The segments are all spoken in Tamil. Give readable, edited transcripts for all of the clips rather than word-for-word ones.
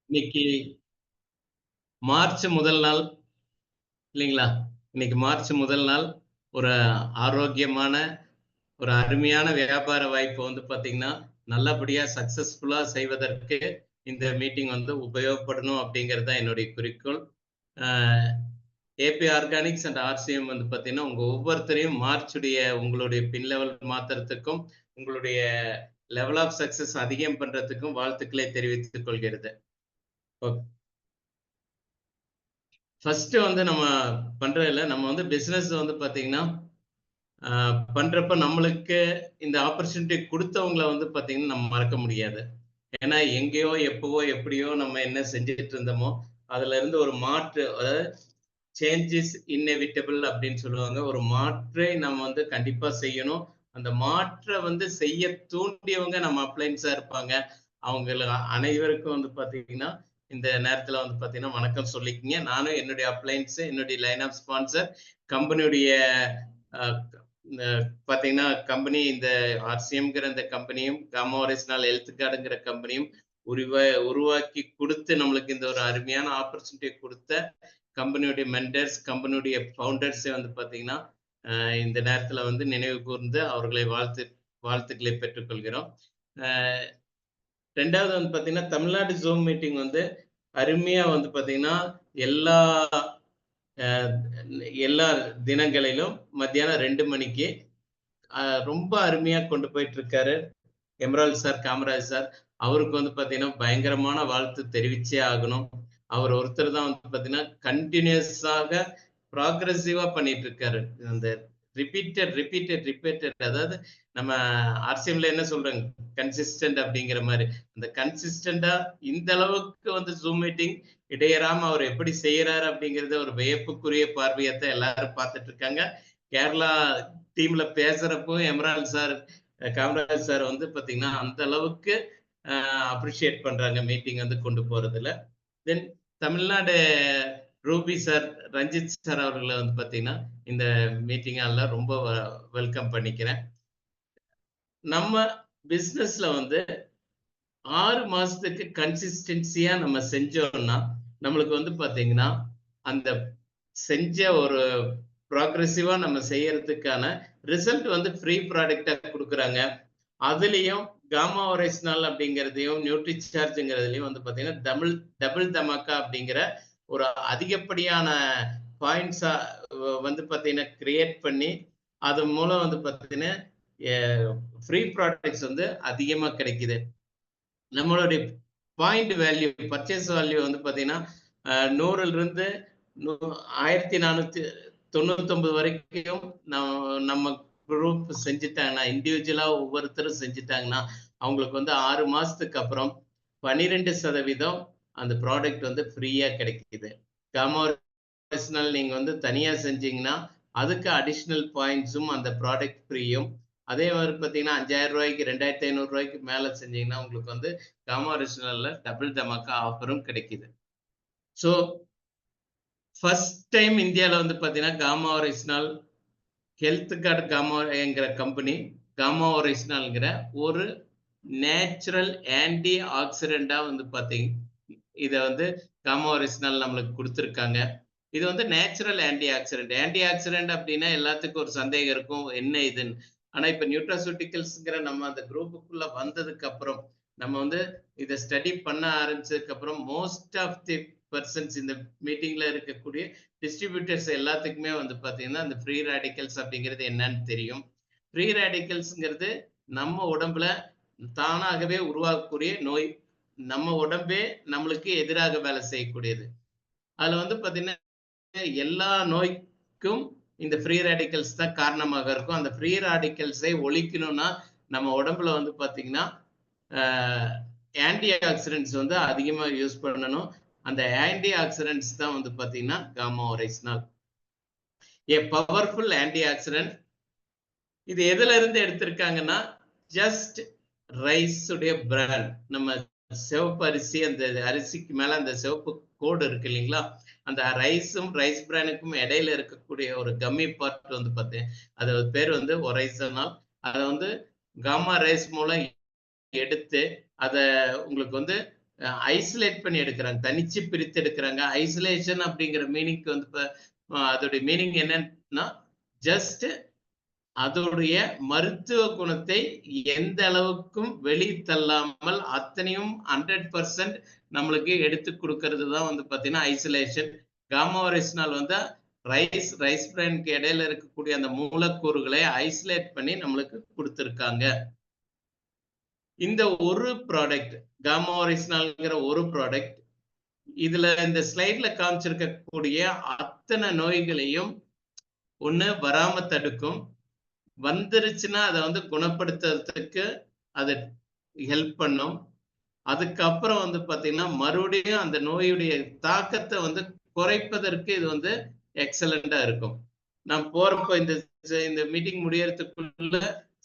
இன்னைக்கு மார்ச் முதல் நாள் இல்லைங்களா? இன்னைக்கு மார்ச் முதல் நாள். ஒரு ஆரோக்கியமான ஒரு அருமையான வியாபார வாய்ப்பு வந்து பாத்தீங்கன்னா நல்லபடியா சக்சஸ்ஃபுல்லா செய்வதற்கு இந்த மீட்டிங் வந்து உபயோகப்படணும் அப்படிங்கிறது தான் என்னுடைய குறிக்கோள். ஏபி ஆர்கானிக்ஸ் அண்ட் ஆர்சிஎம் வந்து பாத்தீங்கன்னா உங்க ஒவ்வொருத்தரையும் மார்ச்சுடைய உங்களுடைய பின் லெவல் மாத்துறதுக்கும் உங்களுடைய லெவல் ஆஃப் சக்சஸ் அதிகம் பண்றதுக்கும் வாழ்த்துக்களை தெரிவித்துக் கொள்கிறது. ஃபர்ஸ்ட் வந்து நம்ம பண்றதுல நம்ம வந்து பிசினஸ் வந்து பாத்தீங்கன்னா பண்றப்ப நம்மளுக்கு இந்த ஆப்பர்ச்சுனிட்டி கொடுத்தவங்கள வந்து பாத்தீங்கன்னா நம்ம மறக்க முடியாது. ஏன்னா எங்கேயோ எப்பவோ எப்படியோ நம்ம என்ன செஞ்சுட்டு இருந்தோமோ அதுல இருந்து ஒரு மாற்று, அதாவது சேஞ்ச் இஸ் இன்னெவிட்டபிள் அப்படின்னு சொல்லுவாங்க. ஒரு மாற்றை நம்ம வந்து கண்டிப்பா செய்யணும். அந்த மாற்றை வந்து செய்ய தூண்டியவங்க நம்ம அப்ளைன்ஸா இருப்பாங்க. அவங்கள அனைவருக்கும் வந்து பாத்தீங்கன்னா இந்த நேரத்துல வந்து பாத்தீங்கன்னா வணக்கம் சொல்லிக்கிங்க. நானும் என்னுடைய அப்ளைன்ஸ், என்னுடைய லைன் ஆஃப் ஸ்பான்சர், கம்பெனியுடைய பாத்தீங்கன்னா கம்பெனி இந்த ஆர்சிஎம்ங்கிற இந்த கம்பெனியும் காமா ஒரிஜினல் ஹெல்த் கார்டுங்கிற கம்பெனியும் உருவாக்கி கொடுத்து நம்மளுக்கு இந்த ஒரு அருமையான ஆப்பர்ச்சுனிட்டியை கொடுத்த கம்பெனியுடைய மென்டர்ஸ், கம்பெனியுடைய ஃபவுண்டர்ஸை வந்து பாத்தீங்கன்னா இந்த நேரத்துல வந்து நினைவு கூர்ந்து அவர்களை வாழ்த்துக்களை பெற்றுக்கொள்கிறோம். ரெண்டாவது வந்து பாத்தீங்கன்னா தமிழ்நாடு ஜூம் மீட்டிங் வந்து அருமையா வந்து பாத்தீங்கன்னா எல்லா தினங்களிலும் மத்தியானம் 2 மணிக்கு ரொம்ப அருமையா கொண்டு போயிட்டு இருக்காரு எமரால்ட் சார், காமராஜ் சார். அவருக்கு வந்து பாத்தீங்கன்னா பயங்கரமான வாழ்த்து தெரிவிச்சே ஆகணும். அவர் ஒருத்தர் தான் வந்து பாத்தீங்கன்னா கண்டினியூஸாக ப்ராக்ரெசிவா பண்ணிட்டு இருக்காரு. அந்த ரிப்பீட்டட், அதாவது நம்ம ஆர்சிஎம்ல என்ன சொல்றாங்க, கன்சிஸ்டன்ட் அப்படிங்கிற மாதிரி அந்த கன்சிஸ்டண்டா இந்த அளவுக்கு வந்து ஜூம் மீட்டிங் இடையறாம அவர் எப்படி செய்யறாரு அப்படிங்கறத ஒரு வியப்புக்குரிய பார்வையத்தை எல்லாரும் பார்த்துட்டு இருக்காங்க. கேரளா டீம்ல பேசுறப்போ எமரால்ட் சார், காமராஜ் சார் வந்து பாத்தீங்கன்னா அந்த அளவுக்கு அப்ரிஷியேட் பண்றாங்க மீட்டிங் வந்து கொண்டு போறதுல. Then Tamil Nadu Ruby sir, Ranjith sir அவர்களை வந்து பாத்தீங்கன்னா இந்த மீட்டிங் எல்லாம் ரொம்ப வெல்கம் பண்ணிக்கிறேன். நம்ம பிசினஸ்ல வந்து 6 மாசத்துக்கு கன்சிஸ்டன்சியா நம்ம செஞ்சோம்னா நம்மளுக்கு வந்து பாத்தீங்கன்னா அந்த செஞ்ச ஒரு ப்ராக்ரெசிவா நம்ம செய்யறதுக்கான ரிசல்ட் வந்து ஃப்ரீ ப்ராடக்டா கொடுக்குறாங்க. அதுலயும் காமா ஒரிஜினல் அப்படிங்கிறதையும் நியூட்ரி சார்ஜ்ங்கிறதுலயும் வந்து பாத்தீங்கன்னா டபுள் தமாக்கா அப்படிங்கிற ஒரு அதிகப்படியான பாயிண்ட்ஸா வந்து பாத்தீங்கன்னா கிரியேட் பண்ணி அது மூலம் வந்து பாத்தீங்கன்னா ஃப்ரீ ப்ராடக்ட்ஸ் வந்து அதிகமா கிடைக்குது. நம்மளுடைய பாயிண்ட் வேல்யூ, பர்ச்சேஸ் வேல்யூ வந்து பாத்தீங்கன்னா 100ல இருந்து 1499 வரைக்கும் நம்ம குரூப் செஞ்சுட்டாங்கன்னா, இண்டிவிஜுவலா ஒவ்வொருத்தரும் செஞ்சுட்டாங்கன்னா அவங்களுக்கு வந்து 6 மாசத்துக்கு அப்புறம் 12% அந்த ப்ராடக்ட் வந்து ஃப்ரீயா கிடைக்குது. காமா ஒரிஜினல் நீங்க வந்து தனியா செஞ்சீங்கன்னா அதுக்கு அடிஷனல் பாயிண்ட்ஸும் அந்த ப்ராடக்ட் ஃப்ரீயும். அதே மாதிரி பாத்தீங்கன்னா 5000 ரூபாய்க்கு 2500 ரூபாய்க்கு மேல செஞ்சீங்கன்னா உங்களுக்கு வந்து காமா ஒரிஜினல்ல டபுள் தமாக்கா ஆஃபரும் கிடைக்குது. ஸோ ஃபர்ஸ்ட் டைம் இந்தியாவில் வந்து பாத்தீங்கன்னா காமா ஒரிஜினல் ஹெல்த் கார்டு காமாங்கிற கம்பெனி காமா ஒரிஜினல்ங்கிற ஒரு நேச்சுரல் ஆன்டி ஆக்சிடென்டா வந்து பாத்தீங்க இதை வந்து காமா ஒரிஜினல் நம்மளுக்கு கொடுத்துருக்காங்க. இது வந்து நேச்சுரல் ஆன்டி ஆக்சிடென்ட் அப்படின்னா எல்லாத்துக்கும் ஒரு சந்தேகம் இருக்கும் என்ன இதுன்னு. ஆனா இப்ப நியூட்ராசூட்டிக்கல்ஸ்ங்கிற நம்ம அந்த குரூப்புக்குள்ள வந்ததுக்கு அப்புறம் நம்ம வந்து இதை ஸ்டடி பண்ண ஆரம்பிச்சதுக்கு அப்புறம் மோஸ்ட் ஆஃப் தி பர்சன்ஸ் இந்த மீட்டிங்ல இருக்கக்கூடிய டிஸ்ட்ரிபியூட்டர்ஸ் எல்லாத்துக்குமே வந்து பாத்தீங்கன்னா இந்த ஃப்ரீ ரேடிக்கல்ஸ் அப்படிங்கிறது என்னன்னு தெரியும். ஃப்ரீ ரேடிக்கல்ஸ்ங்கிறது நம்ம உடம்புல தானாகவே உருவாக்கக்கூடிய நோய், நம்ம உடம்பே நம்மளுக்கு எதிராக வேலை செய்யக்கூடியது. அதுல வந்து பாத்தீங்கன்னா எல்லா நோய்க்கும் இந்த ஃப்ரீ ரேடிக்கல்ஸ் தான் காரணமாக இருக்கும். அந்த ஃப்ரீ ரேடிக்கல்ஸை ஒழிக்கணும்னா நம்ம உடம்புல வந்து பாத்தீங்கன்னா ஆன்டி ஆக்சிடென்ட்ஸ் வந்து அதிகமா யூஸ் பண்ணணும். அந்த ஆன்டி ஆக்சிடென்ட்ஸ் தான் வந்து பாத்தீங்கன்னா gamma oryzanol, a powerful antioxidant. இது எதுல இருந்து எடுத்திருக்காங்கன்னா ஜஸ்ட் ரைஸ் உடைய பிராண்ட். நம்ம சிவப்பு அரிசி, அந்த அரிசிக்கு மேல அந்த சிவப்பு கோடு இருக்கு இல்லைங்களா, அந்த ரைஸும் ரைஸ் பிரானுக்கும் இடையில இருக்கக்கூடிய ஒரு கம்மி பார்ட் வந்து பார்த்தேன், அது பேர் வந்து ஒரைசனால். அதை வந்து காமா ரைஸ் மூலம் எடுத்து அதை உங்களுக்கு வந்து ஐசோலேட் பண்ணி எடுக்கிறாங்க, தனிச்சு பிரித்து எடுக்கிறாங்க. ஐசோலேஷன் அப்படிங்கிற மீனிங்க்கு வந்து அதோடைய மீனிங் என்னன்னா ஜஸ்ட் அதோடைய மருத்துவ குணத்தை எந்த அளவுக்கும் வெளித்தள்ளாமல் அத்தனையும் 100% நம்மளுக்கு எடுத்து கொடுக்கறது தான் வந்து பாத்தீங்கன்னா ஐசோலேஷன். காமா ஒரிஜினல் வந்து ரைஸ் பிரானுக்கு இடையில இருக்கக்கூடிய அந்த மூலக்கூறுகளை ஐசோலேட் பண்ணி நம்மளுக்கு கொடுத்திருக்காங்க. இந்த ஒரு ப்ராடக்ட் காமா ஒரிஜினல்ங்கிற ஒரு ப்ராடக்ட் இதுல இந்த ஸ்லைட்ல காமிச்சிருக்கக்கூடிய அத்தனை நோய்களையும் ஒண்ணு வராம தடுக்கும், வந்துருச்சுன்னா அதை வந்து குணப்படுத்துறதுக்கு அது ஹெல்ப் பண்ணும். அதுக்கப்புறம் வந்து பாத்தீங்கன்னா மறுபடியும் அந்த நோயுடைய தாக்கத்தை வந்து குறைப்பதற்கு இது வந்து எக்ஸலண்டா இருக்கும். நான் போறப்போ இந்த மீட்டிங் முடியறதுக்குள்ள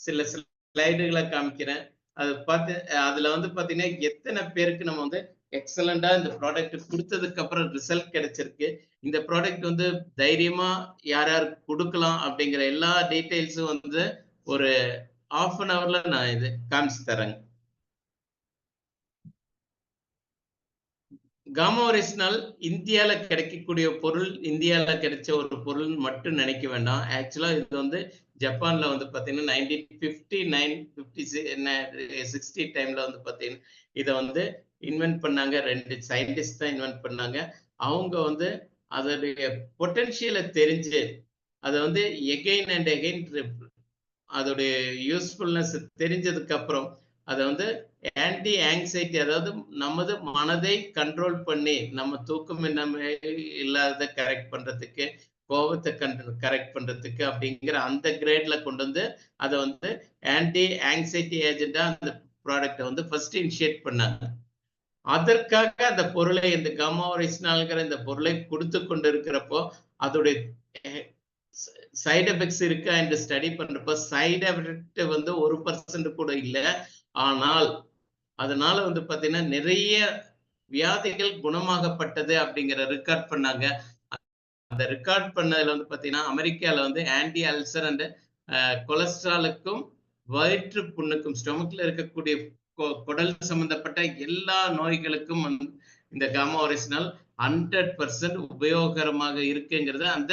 சில ஸ்லைடுகளை காமிக்கிறேன். அது பார்த்து அதுல வந்து பாத்தீங்கன்னா எத்தனை பேருக்கு நம்ம வந்து எக்ஸலண்டா இந்த ப்ராடக்ட் கொடுத்ததுக்கு அப்புறம் ரிசல்ட் கிடைச்சிருக்கு. இந்த ப்ராடக்ட் வந்து தைரியமா யார் யாருக்கு கொடுக்கலாம் அப்படிங்கிற எல்லா டீடைல்ஸும் வந்து ஒரு 1/2 an hourல நான் இது காமிச்சு தரேங்க. காமா ஒரிஜினல் இந்தியால கிடைக்கக்கூடிய பொருள், இந்தியால கிடைச்ச ஒரு பொருள் மட்டும் நினைக்க வேண்டாம். ஆக்சுவலா இது வந்து ஜப்பான்ல வந்து பாத்தீங்கன்னா 1959-60 டைம்ல வந்து பாத்தீங்கன்னா இதை வந்து இன்வென்ட் பண்ணாங்க. 2 சயின்டிஸ்ட் தான் இன்வென்ட் பண்ணாங்க. அவங்க வந்து அதோடைய பொட்டன்ஷியலை தெரிஞ்சு அதை வந்து எகைன் அண்ட் எகைன் அதோடைய யூஸ்ஃபுல்னஸ் தெரிஞ்சதுக்கு அப்புறம் அதை வந்து ஆன்டி ஆங்ஸைட்டி, அதாவது நமது மனதை கண்ட்ரோல் பண்ணி நம்ம தூக்கம் இல்லாத கரெக்ட் பண்றதுக்கு, கோபத்தை கரெக்ட் பண்றதுக்கு அப்படிங்கிற அந்த கிரேட்ல கொண்டு வந்து அதை வந்து ஆன்டி ஆங்ஸைட்டி ஏஜென்டா அந்த ப்ராடக்டை வந்து ஃபர்ஸ்ட் இனிஷியேட் பண்ணாங்க. அதற்காக அந்த பொருளை, இந்த காமா ஒரிஜினல்ங்கிற இந்த பொருளை கொடுத்து கொண்டு இருக்கிறப்போ அதோடைய சைடு எஃபெக்ட்ஸ் இருக்கா என்று ஸ்டடி பண்றப்போ சைடு எஃபெக்ட் வந்து 1% கூட இல்லை. ஆனால் அதனால வந்து பாத்தீங்கன்னா நிறைய வியாதிகள் குணமாகப்பட்டது அப்படிங்கிற ரெக்கார்ட் பண்ணாங்க. அந்த ரெக்கார்ட் பண்ணதுல வந்து பாத்தீங்கன்னா அமெரிக்கால வந்து ஆன்டி அல்சர் அண்ட் கொலஸ்ட்ராலுக்கும் வயிற்று புண்ணுக்கும் ஸ்டொமக்ல இருக்கக்கூடிய குடல் சம்பந்தப்பட்ட எல்லா நோய்களுக்கும் இந்த காமா ஒரிஜினல் 100% உபயோகரமாக இருக்குங்கிறது அந்த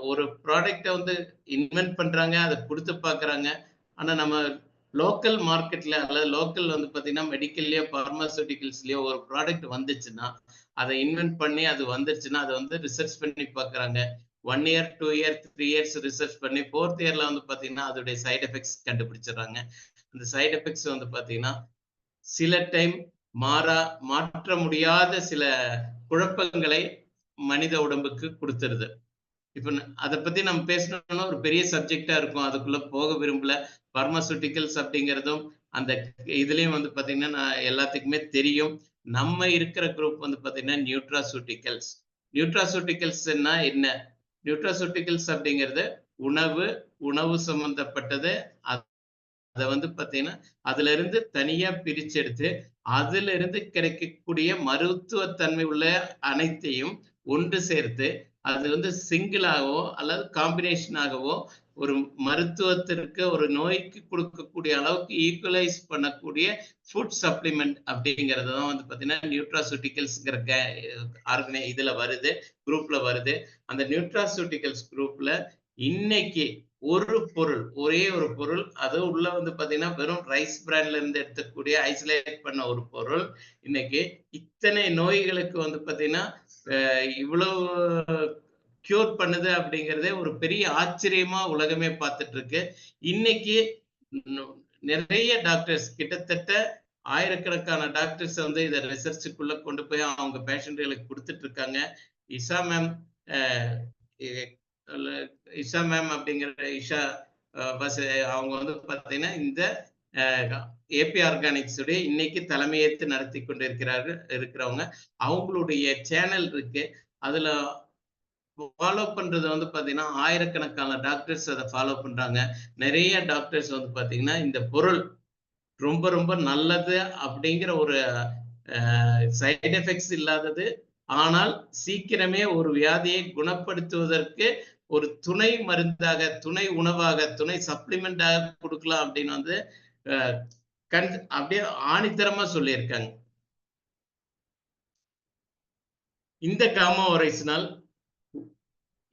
ஒரு ப்ராடக்டை வந்து இன்வென்ட் பண்றாங்க, அதை கொடுத்து பாக்குறாங்க. ஆனா நம்ம லோக்கல் மார்க்கெட்ல அல்லது லோக்கல் வந்து பாத்தீங்கன்னா மெடிக்கல்லயோ பார்மாசூட்டிகல்ஸ்லயோ ஒரு ப்ராடக்ட் வந்துச்சுன்னா அதை இன்வென்ட் பண்ணி அது வந்துருச்சுன்னா அதை வந்து ரிசர்ச் பண்ணி பாக்குறாங்க. 1 year 2 year 3 years ரிசர்ச் பண்ணி 4th இயர்ல வந்து பாத்தீங்கன்னா அதோடைய சைடு எஃபெக்ட்ஸ் கண்டுபிடிச்சிடறாங்க. அந்த சைடு எஃபெக்ட்ஸ் வந்து பாத்தீங்கன்னா சில டைம் மாற்ற முடியாத சில குழப்பங்களை மனித உடம்புக்கு கொடுத்துருது. இப்ப அதை பத்தி நம்ம பேசணும்னா ஒரு பெரிய சப்ஜெக்டா இருக்கும், அதுக்குள்ள போக விரும்பல. பார்மாசூட்டிகல்ஸ் அப்படிங்கிறதும் அந்த இதுலயும் வந்து பாத்தீங்கன்னா நான் எல்லாத்துக்குமே தெரியும். நம்ம இருக்கிற குரூப் வந்து பாத்தீங்கன்னா நியூட்ராசூட்டிகல்ஸ். நியூட்ராசூட்டிகல்ஸ்னா என்ன? நியூட்ராசூட்டிகல்ஸ் அப்படிங்கிறது உணவு சம்பந்தப்பட்டது. அதை வந்து பாத்தீங்கன்னா அதுல இருந்து தனியா பிரிச்செடுத்து அதுல இருந்து கிடைக்கக்கூடிய மருத்துவத்தன்மை உள்ள அனைத்தையும் ஒன்று சேர்த்து அது வந்து சிங்கிளாகவோ அல்லது காம்பினேஷனாகவோ ஒரு மருத்துவத்திற்கு ஒரு நோய்க்கு கொடுக்கக்கூடிய அளவுக்கு ஈக்குவலைஸ் பண்ணக்கூடிய ஃபுட் சப்ளிமெண்ட் அப்படிங்கிறது தான் வந்து பாத்தீங்கன்னா நியூட்ராசூட்டிகல்ஸ்ங்கிற இதுல வருது, குரூப்ல வருது. அந்த நியூட்ராசூட்டிகல்ஸ் குரூப்ல இன்னைக்கு ஒரே ஒரு பொருள், அது உள்ள வந்து பாத்தீங்கன்னா வெறும் ரைஸ் பிராண்ட்ல இருந்து எடுத்துக்கூடிய ஐசோலேட் பண்ண ஒரு பொருள் இன்னைக்கு இத்தனை நோய்களுக்கு வந்து பாத்தீங்கன்னா இவ்வளவு கியூர் பண்ணுது அப்படிங்கிறதே ஒரு பெரிய ஆச்சரியமா உலகமே பார்த்துட்டு இருக்கு. இன்னைக்கு நிறைய டாக்டர்ஸ், கிட்டத்தட்ட ஆயிரக்கணக்கான டாக்டர்ஸ் வந்து இதை ரிசர்ச்சுக்குள்ள கொண்டு போய் அவங்க பேஷண்ட்களுக்கு கொடுத்துட்டு இருக்காங்க. இஷா மேம் அப்படிங்கிற அவங்க வந்து பாத்தீங்கன்னா இந்த ஏபி ஆர்கானிக்ஸ் உடைய இன்னைக்கு தலைமையேற்று நடத்தி கொண்டு இருக்கிறவங்க. அவங்களுடைய சேனல் இருக்கு, அதுல ஃபாலோ பண்றது வந்து பாத்தீங்கன்னா ஆயிரக்கணக்கான டாக்டர்ஸ் அதை ஃபாலோ பண்றாங்க. நிறைய டாக்டர்ஸ் வந்து பாத்தீங்கன்னா இந்த பொருள் ரொம்ப ரொம்ப நல்லது அப்படிங்கிற ஒரு சைடு எஃபெக்ட்ஸ் இல்லாதது, ஆனால் சீக்கிரமே ஒரு வியாதியை குணப்படுத்துவதற்கு ஒரு துணை மருந்தாக, துணை உணவாக, துணை சப்ளிமெண்டாக கொடுக்கலாம் அப்படின்னு வந்து அப்படியே ஆணித்தரமா சொல்லியிருக்காங்க. இந்த காமா ஒரைசினால்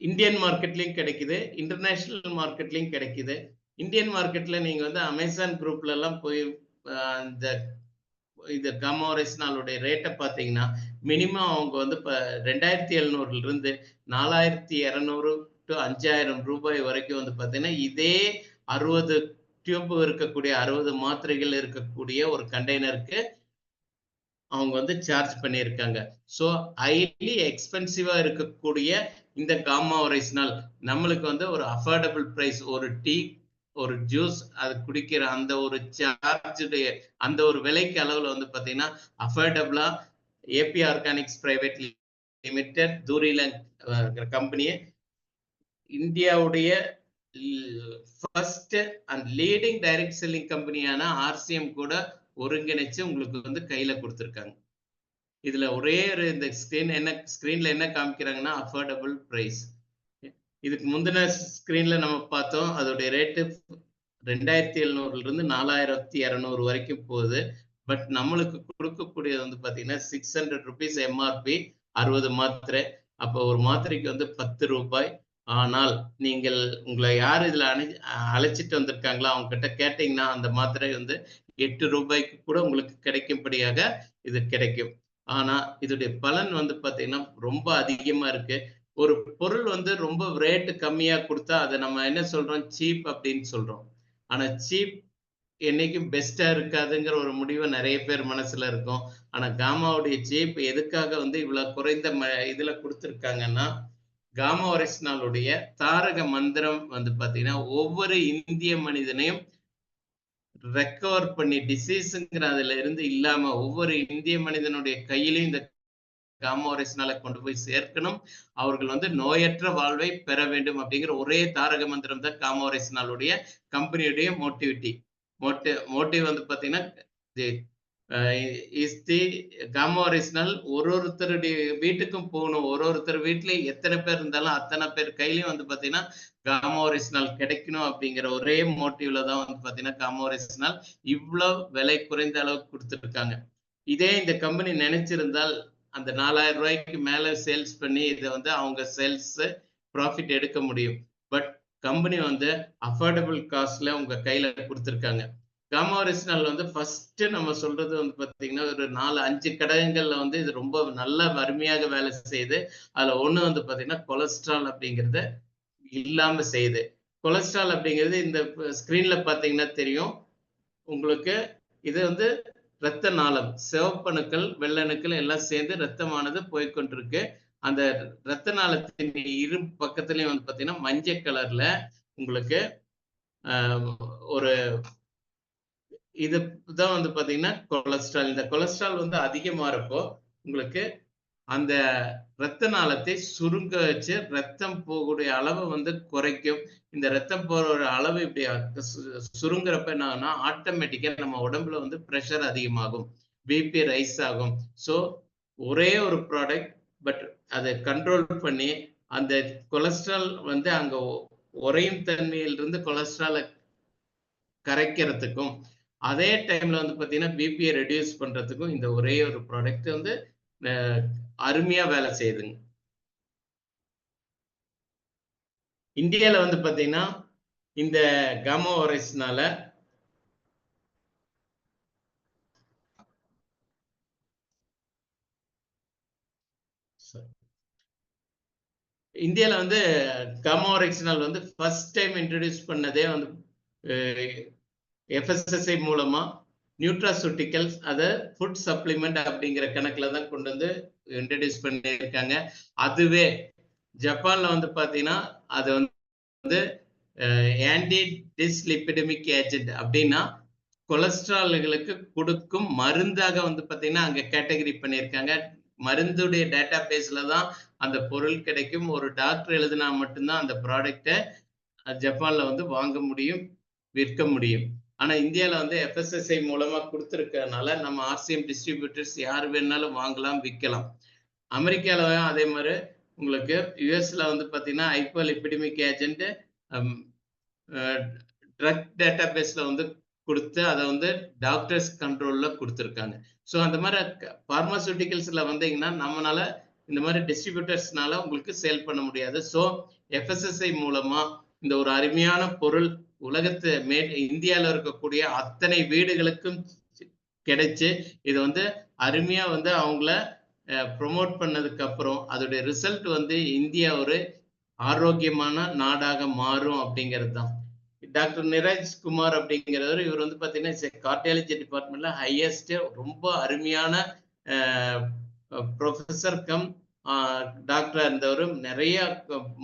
இந்தியன் மார்க்கெட்லயும் கிடைக்குது, இன்டர்நேஷனல் மார்க்கெட்லயும் கிடைக்குது. இந்தியன் மார்க்கெட்ல நீங்க வந்து அமேசான் குரூப்ல எல்லாம் போய் இந்த இது காமா ஒரைசினாலுடைய ரேட்டை பார்த்தீங்கன்னா மினிமம் அவங்க வந்து இப்போ 2700 இருந்து 4200 டு 5000 ரூபாய் வரைக்கும் வந்து பார்த்தீங்கன்னா இதே 60 டியூப் இருக்கக்கூடிய 60 மாத்திரைகள் இருக்கக்கூடிய ஒரு கண்டெய்னருக்கு அவங்க வந்து சார்ஜ் பண்ணியிருக்காங்க. ஸோ ஹைலி எக்ஸ்பென்சிவா இருக்கக்கூடிய இந்த காமா ஒரைசினால் நம்மளுக்கு வந்து ஒரு அஃபோர்டபுள் பிரைஸ், ஒரு டீ ஒரு ஜூஸ் அது குடிக்கிற அந்த ஒரு சார்ஜுடைய அந்த ஒரு விலைக்கு அளவுல வந்து பாத்தீங்கன்னா அஃபோர்டபுளா ஏபி ஆர்கானிக்ஸ் பிரைவேட் லிமிடெட் தூரில கம்பெனியை இந்தியாவுடைய first and leading direct selling கம்பெனியான ஆர்சிஎம் கூட ஒருங்கிணைச்சு உங்களுக்கு வந்து கையில கொடுத்துருக்காங்க. இதுல ஒரே ஒரு இந்த ஸ்கிரீன்ல என்ன காமிக்கிறாங்கன்னா அஃபோர்டபுள் பிரைஸ். இதுக்கு முந்தின ஸ்கிரீன்ல நம்ம பார்த்தோம் அதோடைய ரேட்டு 2700 இருந்து 4200 வரைக்கும் போகுது. பட் நம்மளுக்கு கொடுக்கக்கூடியது வந்து பாத்தீங்கன்னா 600 ருபீஸ் எம்ஆர்பி, 60 மாத்திரை. அப்போ ஒரு மாத்திரைக்கு வந்து 10 ரூபாய். ஆனால் நீங்கள் உங்களை யார் இதுல அழைச்சிட்டு வந்திருக்காங்களோ அவங்க கிட்ட கேட்டீங்கன்னா அந்த மாத்திரை வந்து 8 ரூபாய்க்கு கூட உங்களுக்கு கிடைக்கும்படியாக இது கிடைக்கும். ஆனா இதோடைய பலன் வந்து பாத்தீங்கன்னா ரொம்ப அதிகமா இருக்கு. ஒரு பொருள் வந்து ரொம்ப ரேட்டு கம்மியா கொடுத்தா அதை நம்ம என்ன சொல்றோம், சீப் அப்படின்னு சொல்றோம். ஆனா சீப் என்னைக்கும் பெஸ்டா இருக்காதுங்கிற ஒரு முடிவு நிறைய பேர் மனசுல இருக்கும். ஆனா காமாவுடைய சீப் எதுக்காக வந்து இவ்வளவு குறைந்த இதுல கொடுத்திருக்காங்கன்னா காமா ஒரைசினாலுடைய தாரக மந்திரம் வந்து பாத்தீங்கன்னா ஒவ்வொரு இந்திய மனிதனையும் ரெக்கவர் பண்ணி டிசீஸ்ங்கிற அதுல இருந்து இல்லாம ஒவ்வொரு இந்திய மனிதனுடைய கையிலையும் இந்த காமா ஒரைசினாலை கொண்டு போய் சேர்க்கணும். அவர்கள் வந்து நோயற்ற வாழ்வை பெற வேண்டும் அப்படிங்கிற ஒரே தாரக மந்திரம் தான் காமா ஒரைசினாலுடைய கம்பெனியுடைய மோட்டிவ் வந்து பாத்தீங்கன்னா இஸ் தி காமா ஒரைசினால் ஒருத்தருடைய வீட்டுக்கும் போகணும். ஒருத்தர் வீட்லயும் எத்தனை பேர் இருந்தாலும் அத்தனை பேர் கையிலயும் வந்து பாத்தீங்கன்னா காமா ஒரைசினால் கிடைக்கணும் அப்படிங்கிற ஒரே மோட்டிவ்ல தான் வந்து பாத்தீங்கன்னா காமா ஒரைசினால் இவ்வளவு விலை குறைந்த அளவுக்கு கொடுத்துருக்காங்க. இதே இந்த கம்பெனி நினைச்சிருந்தால் அந்த 4000 ரூபாய்க்கு மேல சேல்ஸ் பண்ணி இதை வந்து அவங்க சேல்ஸ் ப்ராஃபிட் எடுக்க முடியும். பட் கம்பெனி வந்து அஃபோர்டபுள் காஸ்ட்ல உங்க கையில கொடுத்துருக்காங்க. காமா ஒரைசினால் வந்து ஃபர்ஸ்ட் நம்ம சொல்றது வந்து பாத்தீங்கன்னா ஒரு 4-5 கடகங்கள்ல வந்து இது ரொம்ப நல்ல அருமையாக வேலை செய்யுது. அதுல ஒண்ணு வந்து பாத்தீங்கன்னா கொலஸ்ட்ரால் அப்படிங்கறத இல்லாம செய்யுது. கொலஸ்ட்ரால் அப்படிங்கிறது இந்த ஸ்கிரீன்ல பாத்தீங்கன்னா தெரியும் உங்களுக்கு. இது வந்து இரத்த நாளம், சிவப்பணுக்கள் வெள்ளணுக்கள் எல்லாம் சேர்ந்து ரத்தமானது போய்கொண்டிருக்கு. அந்த இரத்த நாளத்தின் இரு பக்கத்துலயும் வந்து பாத்தீங்கன்னா மஞ்சள் கலர்ல உங்களுக்கு ஒரு இதுதான் வந்து பாத்தீங்கன்னா கொலஸ்ட்ரால். இந்த கொலஸ்ட்ரால் வந்து அதிகமாறப்போ உங்களுக்கு அந்த இரத்த நாளத்தை சுருங்க வச்சு ரத்தம் போகக்கூடிய அளவை வந்து குறைக்கும். இந்த ரத்தம் போற அளவு இப்படி சுருங்குறப்ப என்னன்னா ஆட்டோமேட்டிக்கா நம்ம உடம்புல வந்து பிரஷர் அதிகமாகும், பிபி ரைஸ் ஆகும். ஸோ ஒரே ஒரு ப்ராடக்ட், பட் அதை கண்ட்ரோல் பண்ணி அந்த கொலஸ்ட்ரால் வந்து அங்க உறையும் தன்மையிலிருந்து கொலஸ்ட்ராலை கரைக்கிறதுக்கும் அதே டைம்ல வந்து பாத்தீங்கன்னா பிபியை ரெடியூஸ் பண்றதுக்கும் இந்த ஒரே ஒரு ப்ராடக்ட் வந்து அருமையா வேலை செய்யுதுங்க. இந்தியால வந்து பாத்தீங்கன்னா இந்த காமா ஒரைசினால இந்தியால வந்து காமா ஒரைசினால் வந்து ஃபர்ஸ்ட் டைம் இன்ட்ரோடியூஸ் பண்ணதே வந்து எஃப்எஸ்எஸ்ஐ மூலமா நியூட்ராசூட்டிக்கல்ஸ் அதை ஃபுட் சப்ளிமெண்ட் அப்படிங்கிற கணக்குல தான் கொண்டு வந்து இன்ட்ரடியூஸ் பண்ணியிருக்காங்க. அதுவே ஜப்பான்ல வந்து பாத்தீங்கன்னா அது வந்து ஆன்டி டிஸ்லிபிடமிக் ஏஜென்ட் அப்படின்னா கொலஸ்ட்ரால்களுக்கு கொடுக்கும் மருந்தாக வந்து பாத்தீங்கன்னா அங்க கேட்டகரி பண்ணியிருக்காங்க. மருந்துடைய டேட்டா பேஸ்ல தான் அந்த பொருள் கிடைக்கும். ஒரு டாக்டர் எழுதினா மட்டும்தான் அந்த ப்ராடக்டை ஜப்பான்ல வந்து வாங்க முடியும், விற்க முடியும். ஆனா இந்தியால வந்து எஃப்எஸ்எஸ்ஐ மூலமா கொடுத்துருக்கனால நம்ம ஆர்சிஎம் டிஸ்ட்ரிபியூட்டர்ஸ் யார் வேணாலும் வாங்கலாம், விற்கலாம். அமெரிக்கால அதே மாதிரி உங்களுக்கு யுஎஸ்ல வந்து பாத்தீங்கன்னா ஹைப்போலிபிடமிக் ஏஜென்ட் ட்ரக் டேட்டா பேஸ்ல வந்து கொடுத்து அதை வந்து டாக்டர்ஸ் கண்ட்ரோல்ல கொடுத்துருக்காங்க. ஸோ அந்த மாதிரி பார்மாசூட்டிக்கல்ஸ்ல வந்தீங்கன்னா நம்மளால இந்த மாதிரி டிஸ்ட்ரிபியூட்டர்ஸ்னால உங்களுக்கு சேல் பண்ண முடியாது. ஸோ FSSAI மூலமா இந்த ஒரு அருமையான பொருள் உலகத்து இந்தியாவில் இருக்கக்கூடிய அத்தனை வீடுகளுக்கும் கிடைச்சு இது வந்து அருமையா வந்து அவங்கள ப்ரொமோட் பண்ணதுக்கு அப்புறம் அதோடைய ரிசல்ட் வந்து இந்தியா ஒரு ஆரோக்கியமான நாடாக மாறும் அப்படிங்கிறது தான். டாக்டர் நிரஜ் குமார் அப்படிங்கிறவர் இவர் வந்து பார்த்தீங்கன்னா கார்டியாலஜி டிபார்ட்மெண்ட்ல ஹையஸ்ட் ரொம்ப அருமையான ப்ரொஃபஸர் கம் டாக்டரா இருந்தவர். நிறைய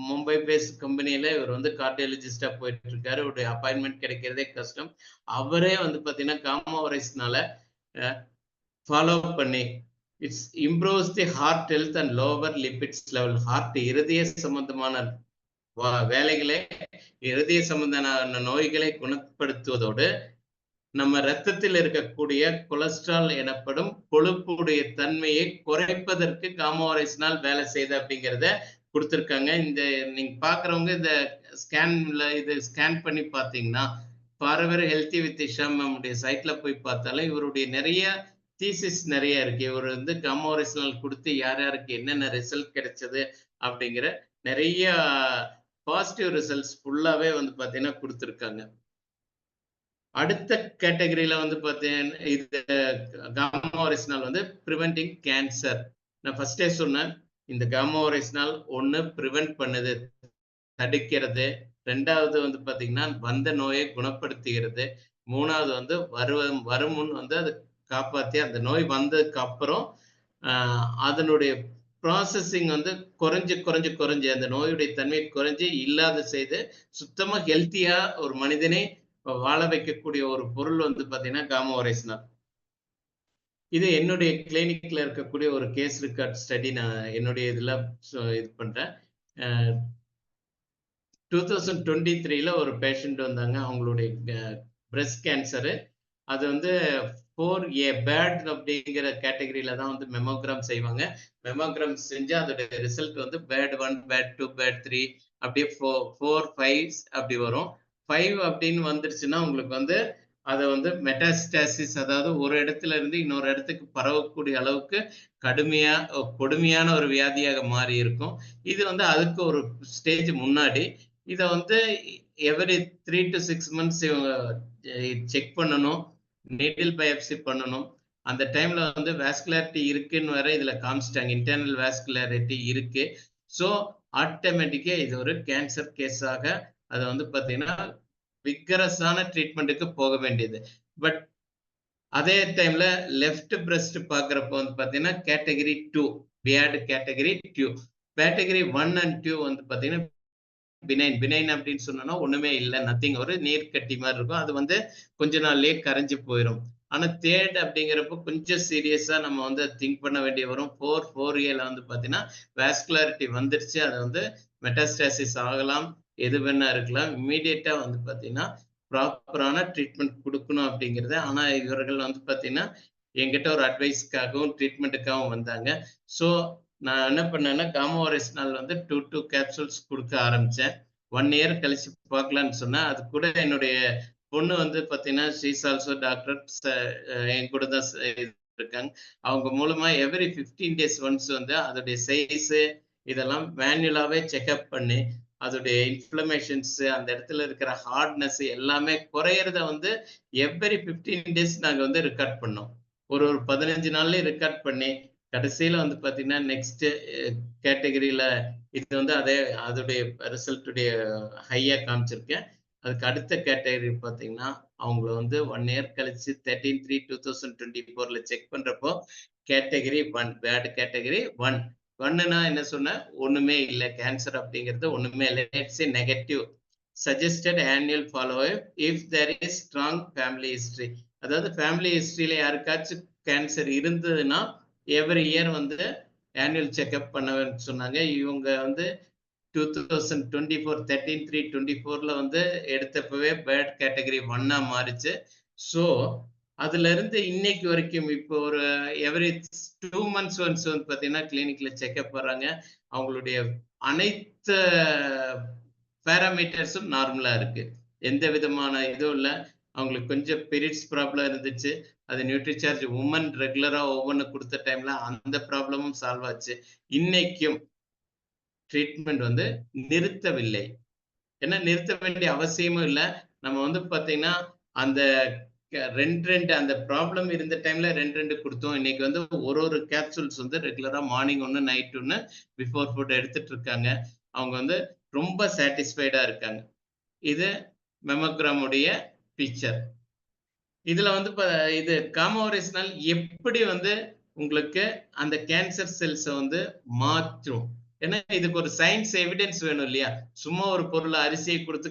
மும்பை பேஸ்ட் கம்பெனியில இவர் வந்து கார்டியாலஜிஸ்டா போயிட்டு இருக்காரு. இவருடைய அப்பாயின்மெண்ட் கிடைக்கிறதே கஷ்டம். அவரே வந்து பார்த்தீங்கன்னா காமா வைரஸ்னால ஃபாலோ பண்ணி it's improves the heart health and lower lipids level. Heart இருதய சம்பந்தமான வேலைகளை இருதய சம்பந்தமான நோய்களை குணப்படுத்துவதோடு நம்ம ரத்தத்தில் இருக்கக்கூடிய கொலஸ்ட்ரால் எனப்படும் கொழுப்புடைய தன்மையை குறைப்பதற்கு காமாவைரஸ்னால் வேலை செய்யுது அப்படிங்கிறத கொடுத்துருக்காங்க. இந்த நீங்க பாக்குறவங்க இந்த ஸ்கேன்ல இது ஸ்கேன் பண்ணி பார்த்தீங்கன்னா ஃபாரெவர் ஹெல்த்தி வித் இஷாம் நம்முடைய சைட்ல போய் பார்த்தாலும் இவருடைய நிறைய தீசிஸ் நிறைய இருக்கு. இவர் வந்து காமாவைரஸ்னால் கொடுத்து யார் யாருக்கு என்னென்ன ரிசல்ட் கிடைச்சது அப்படிங்கிற நிறைய பாசிட்டிவ் ரிசல்ட்ஸ் ஃபுல்லாவே வந்து பார்த்தீங்கன்னா கொடுத்துருக்காங்க. அடுத்த கேட்டகரியில வந்து பார்த்தீங்கன்னா இது காமாவைரஸ்னால் வந்து ப்ரிவென்டிங் கேன்சர். நான் ஃபர்ஸ்டே சொன்னேன் இந்த காமாவைரஸ்னால் ஒன்று ப்ரிவென்ட் பண்ணுது, தடுக்கிறது. ரெண்டாவது வந்து பார்த்தீங்கன்னா வந்த நோயை குணப்படுத்துகிறது. மூணாவது வந்து வருமுன் வந்து அதை காப்பாற்றி அந்த நோய் வந்ததுக்கு அப்புறம் அதனுடைய ப்ராசஸிங் வந்து குறைஞ்சு அந்த நோயுடைய தன்மை குறைஞ்சு இல்லாத செய்து சுத்தமா ஹெல்த்தியா ஒரு மனிதனை வாழ வைக்கக்கூடிய ஒரு பொருள் வந்து பாத்தீங்கன்னா காமாவைரஸ்னால். இது என்னுடைய கிளினிக்ல இருக்கக்கூடிய ஒரு கேஸ் ரெக்கார்ட் ஸ்டடி. நான் என்னுடைய இதுல இது பண்றேன். 2023ல ஒரு பேஷண்ட் வந்தாங்க. அவங்களுடைய பிரஸ்ட் கேன்சரு. அது வந்து 4A பேட் அப்படிங்கிற கேட்டகரியில தான் வந்து மெமோகிராம் செய்வாங்க. மெமோகிராம் செஞ்சு அதோட ரிசல்ட் வந்து பேட் 1, பேட் 2, பேட் 3 அப்படியே 4, 5 அப்படி வரும். 5 அப்படின்னு வந்துருச்சுன்னா உங்களுக்கு வந்து அதை வந்து மெட்டாஸ்டாசிஸ், அதாவது ஒரு இடத்துல இருந்து இன்னொரு இடத்துக்கு பரவக்கூடிய அளவுக்கு கொடுமையான ஒரு வியாதியாக மாறி இருக்கும். இது வந்து அதுக்கு ஒரு ஸ்டேஜ் முன்னாடி. இதை வந்து எவரி 3 to 6 months இவங்க செக் பண்ணணும், நீடில் பயாப்சி பண்ணணும். அந்த டைம்ல வந்து வாஸ்குலாரிட்டி இருக்குன்னு வர இதுல காமிச்சிட்டாங்க, இன்டர்னல் வாஸ்குலாரிட்டி இருக்கு. ஸோ ஆட்டோமேட்டிக்கா இது ஒரு கேன்சர் கேஸாக அதை வந்து பார்த்தீங்கன்னா விகரஸான ட்ரீட்மெண்ட்டுக்கு போக வேண்டியது. பட் அதே டைம்ல லெஃப்ட் பிரஸ்ட் பாக்குறப்ப வந்து பாத்தீங்கன்னா category 2 bad category 2. Category 1 and 2 வந்து பாத்தீங்கன்னா பினைன் அப்படின்னு சொன்னோம்னா ஒண்ணுமே இல்லை, நத்திங், ஒரு நீர் கட்டி மாதிரி இருக்கும். அது வந்து கொஞ்ச நாள்லயே கரைஞ்சு போயிடும். ஆனா தேர்ட் அப்படிங்கிறப்ப கொஞ்சம் சீரியஸா நம்ம வந்து திங்க் பண்ண வேண்டிய வரும். 4A வந்து பாத்தீங்கன்னா வாஸ்குலாரிட்டி வந்துருச்சு, அது வந்து மெட்டாஸ்டாசிஸ் ஆகலாம், எது வேணா இருக்கலாம். இம்மீடியட்டா வந்து பாத்தீங்கன்னா ப்ராப்பரான ட்ரீட்மெண்ட் கொடுக்கணும் அப்படிங்கிறது. ஆனா இவர்கள் வந்து பாத்தீங்கன்னா என்கிட்ட ஒரு அட்வைஸ்க்காகவும் ட்ரீட்மெண்ட்டுக்காகவும் வந்தாங்க. ஸோ நான் என்ன பண்ணேன்னா காமாவைரஸ்னால் வந்து 2 கேப்சூல்ஸ் கொடுக்க ஆரம்பிச்சேன். 1 year கழிச்சு பார்க்கலான்னு சொன்னேன். அது கூட என்னுடைய பொண்ணு வந்து பாத்தீங்கன்னா ஷீஸ் ஆல்சோ டாக்டர், என் கூட தான் இருக்காங்க. அவங்க மூலமா எவ்ரி 15 days ஒன்ஸ் வந்து அதோடைய சைஸ் இதெல்லாம் மேனுவலாவே செக்அப் பண்ணி அதோடைய இன்ஃப்ளமேஷன்ஸ், அந்த இடத்துல இருக்கிற ஹார்ட்னஸ் எல்லாமே குறையறத வந்து எவ்ரி 15 days நாங்க வந்து ரெக்கார்ட் பண்ணோம். ஒரு 15 நாள்லயே ரெக்கார்ட் பண்ணி கடைசியில வந்து பாத்தீங்கன்னா நெக்ஸ்ட் கேட்டகரியில இது வந்து அதோடைய ரிசல்ட்டுடைய ஹையா காமிச்சிருக்கேன். அதுக்கு அடுத்த கேட்டகரி பாத்தீங்கன்னா அவங்கள வந்து 1 year கழிச்சு 13/3/2024ல செக் பண்றப்போ கேட்டகரி 1 பேட் கேட்டகரி 1. 1னா என்ன சொன்ன, ஒண்ணுமே இல்லை, கேன்சர் அப்படிங்கிறது ஒண்ணுமே இல்லை. It's a negative. Suggested annual follow up if there is strong family history. அதாவது ஃபேமிலி ஹிஸ்டரியில யாருக்காச்சும் கேன்சர் இருந்ததுன்னா எவ்ரி இயர் வந்து ஆனுவல் செக்அப் பண்ண சொன்னாங்க. இவங்க வந்து 2024 13/3/24ல வந்து எடுத்தப்பவே பேட் கேட்டகரி 1ஆ மாறிச்சு. ஸோ அதுல இருந்து இன்னைக்கு வரைக்கும் இப்போ ஒரு எவ்ரி 2 months ஒன்ஸ் வந்து பாத்தீங்கன்னா கிளினிக்ல செக்அப் வர்றாங்க. அவங்களுடைய அனைத்து பேராமீட்டர்ஸும் நார்மலா இருக்கு, எந்த விதமான இதுவும் இல்லை. அவங்களுக்கு கொஞ்சம் பீரியட்ஸ் ப்ராப்ளம் இருந்துச்சு, அது நியூட்ரிசார்ஜ் உமன் ரெகுலரா ஒவ்வொன்று கொடுத்த டைம்ல அந்த ப்ராப்ளமும் சால்வ் ஆச்சு. இன்னைக்கும் ட்ரீட்மெண்ட் வந்து நிறுத்தவில்லை. ஏன்னா நிறுத்த வேண்டிய அவசியமும் இல்லை. நம்ம வந்து பாத்தீங்கன்னா அந்த ரெண்டு அந்த ப்ராப்ளம் இருந்த டைம்ல ரெண்டு கொடுத்தோம். இன்னைக்கு வந்து ஒரு கேப்சூல்ஸ் வந்து ரெகுலரா மார்னிங் ஒன்று நைட் ஒன்று பிஃபோர் ஃபுட் எடுத்துட்டு இருக்காங்க. அவங்க வந்து ரொம்ப சாட்டிஸ்ஃபைடா இருக்காங்க. இது மெமோகிராமுடைய ஃபீச்சர். இதுல வந்து இது காமோரிஸ்னால் எப்படி வந்து உங்களுக்கு அந்த கேன்சர் செல்ஸை வந்து மாற்றும். ஏன்னா இதுக்கு ஒரு சயின்ஸ் எவிடன்ஸ் வேணும் இல்லையா? சும்மா ஒரு பொருள் அரிசியை கொடுத்து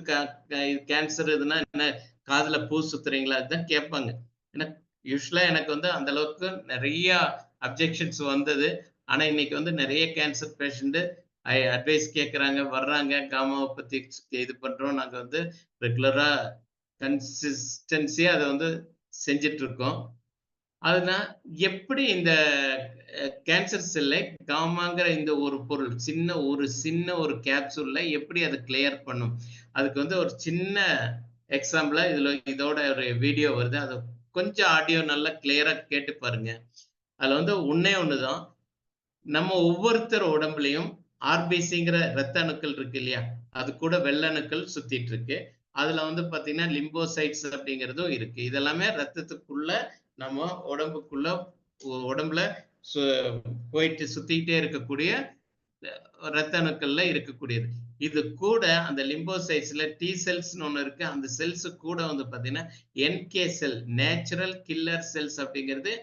கேன்சர் இதுனா என்ன காதுல பூ சுத்துறீங்களா அதுதான் கேட்பாங்க. ஏன்னா யூஸ்வலா எனக்கு வந்து அந்த அளவுக்கு நிறைய அப்ஜெக்ஷன்ஸ் வந்தது. ஆனா இன்னைக்கு வந்து நிறைய கேன்சர் பேஷண்ட் அட்வைஸ் கேட்கறாங்க, வர்றாங்க, காமாவை பத்தி இது பண்றோம். நாங்க வந்து ரெகுலரா கன்சிஸ்டன்சியா அதை வந்து செஞ்சிட்டு இருக்கோம். அதுனா எப்படி இந்த கேன்சர் செல்லை காமாங்கிற இந்த ஒரு பொருள் சின்ன ஒரு கேப்சூல்ல எப்படி அதை கிளியர் பண்ணும்? அதுக்கு வந்து ஒரு சின்ன எக்ஸாம்பிளா இதோட ஒரு வீடியோ வருது. அது கொஞ்சம் ஆடியோ நல்லா கிளியரா கேட்டு பாருங்க. அதுல வந்து ஒண்ணுதான், நம்ம ஒவ்வொருத்தர் உடம்புலயும் ஆர்பிசிங்கிற ரத்த அணுக்கள் இருக்கு இல்லையா? அது கூட வெள்ளை அணுக்கள் சுத்திட்டு இருக்கு. அதுல வந்து பாத்தீங்கன்னா லிம்போசைட்ஸ் அப்படிங்கிறதும் இருக்கு. இதெல்லாமே ரத்தத்துக்குள்ள நம்ம உடம்புல போயிட்டு சுத்திட்டே இருக்கக்கூடிய ரத்த அணுக்கள்ல இருக்கக்கூடியது. இது கூட அந்த லிம்போசைட்ஸ்ல டி செல்ஸ்னு ஒண்ணு இருக்கு. அந்த செல்ஸ் கூட வந்து பாத்தீங்கன்னா என்கே செல், நேச்சுரல் கில்லர் செல்ஸ் அப்படிங்கிறது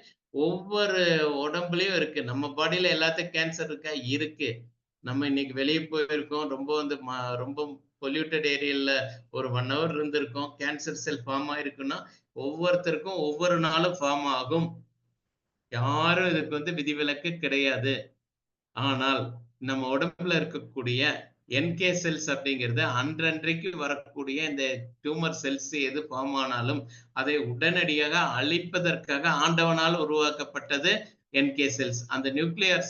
ஒவ்வொரு உடம்புலயும் இருக்கு. நம்ம பாடியில எல்லாத்துக்கும் கேன்சர் இருக்கா? இருக்கு. நம்ம இன்னைக்கு வெளியே போயிருக்கோம், ரொம்ப வந்து ரொம்ப பொல்யூட்டட் ஏரியால ஒரு 1 hour இருந்திருக்கோம். கேன்சர் செல் ஃபார்ம் ஆயிருக்குன்னா ஒவ்வொருத்தருக்கும் ஒவ்வொரு நாளும் ஃபார்ம் ஆகும். யாரும் இதுக்கு வந்து விதிவிலக்கு கிடையாது. ஆனால் நம்ம உடம்புல இருக்கக்கூடிய என்கே செல்ஸ் அப்படிங்கிறது அன்றன்றைக்கு வரக்கூடிய இந்த டியூமர் செல்ஸ் எது ஃபார்ம் ஆனாலும் அதை உடனடியாக அழிப்பதற்காக ஆண்டவனால் உருவாக்கப்பட்டது என்கே செல்ஸ். அந்த நியூக்ளியர்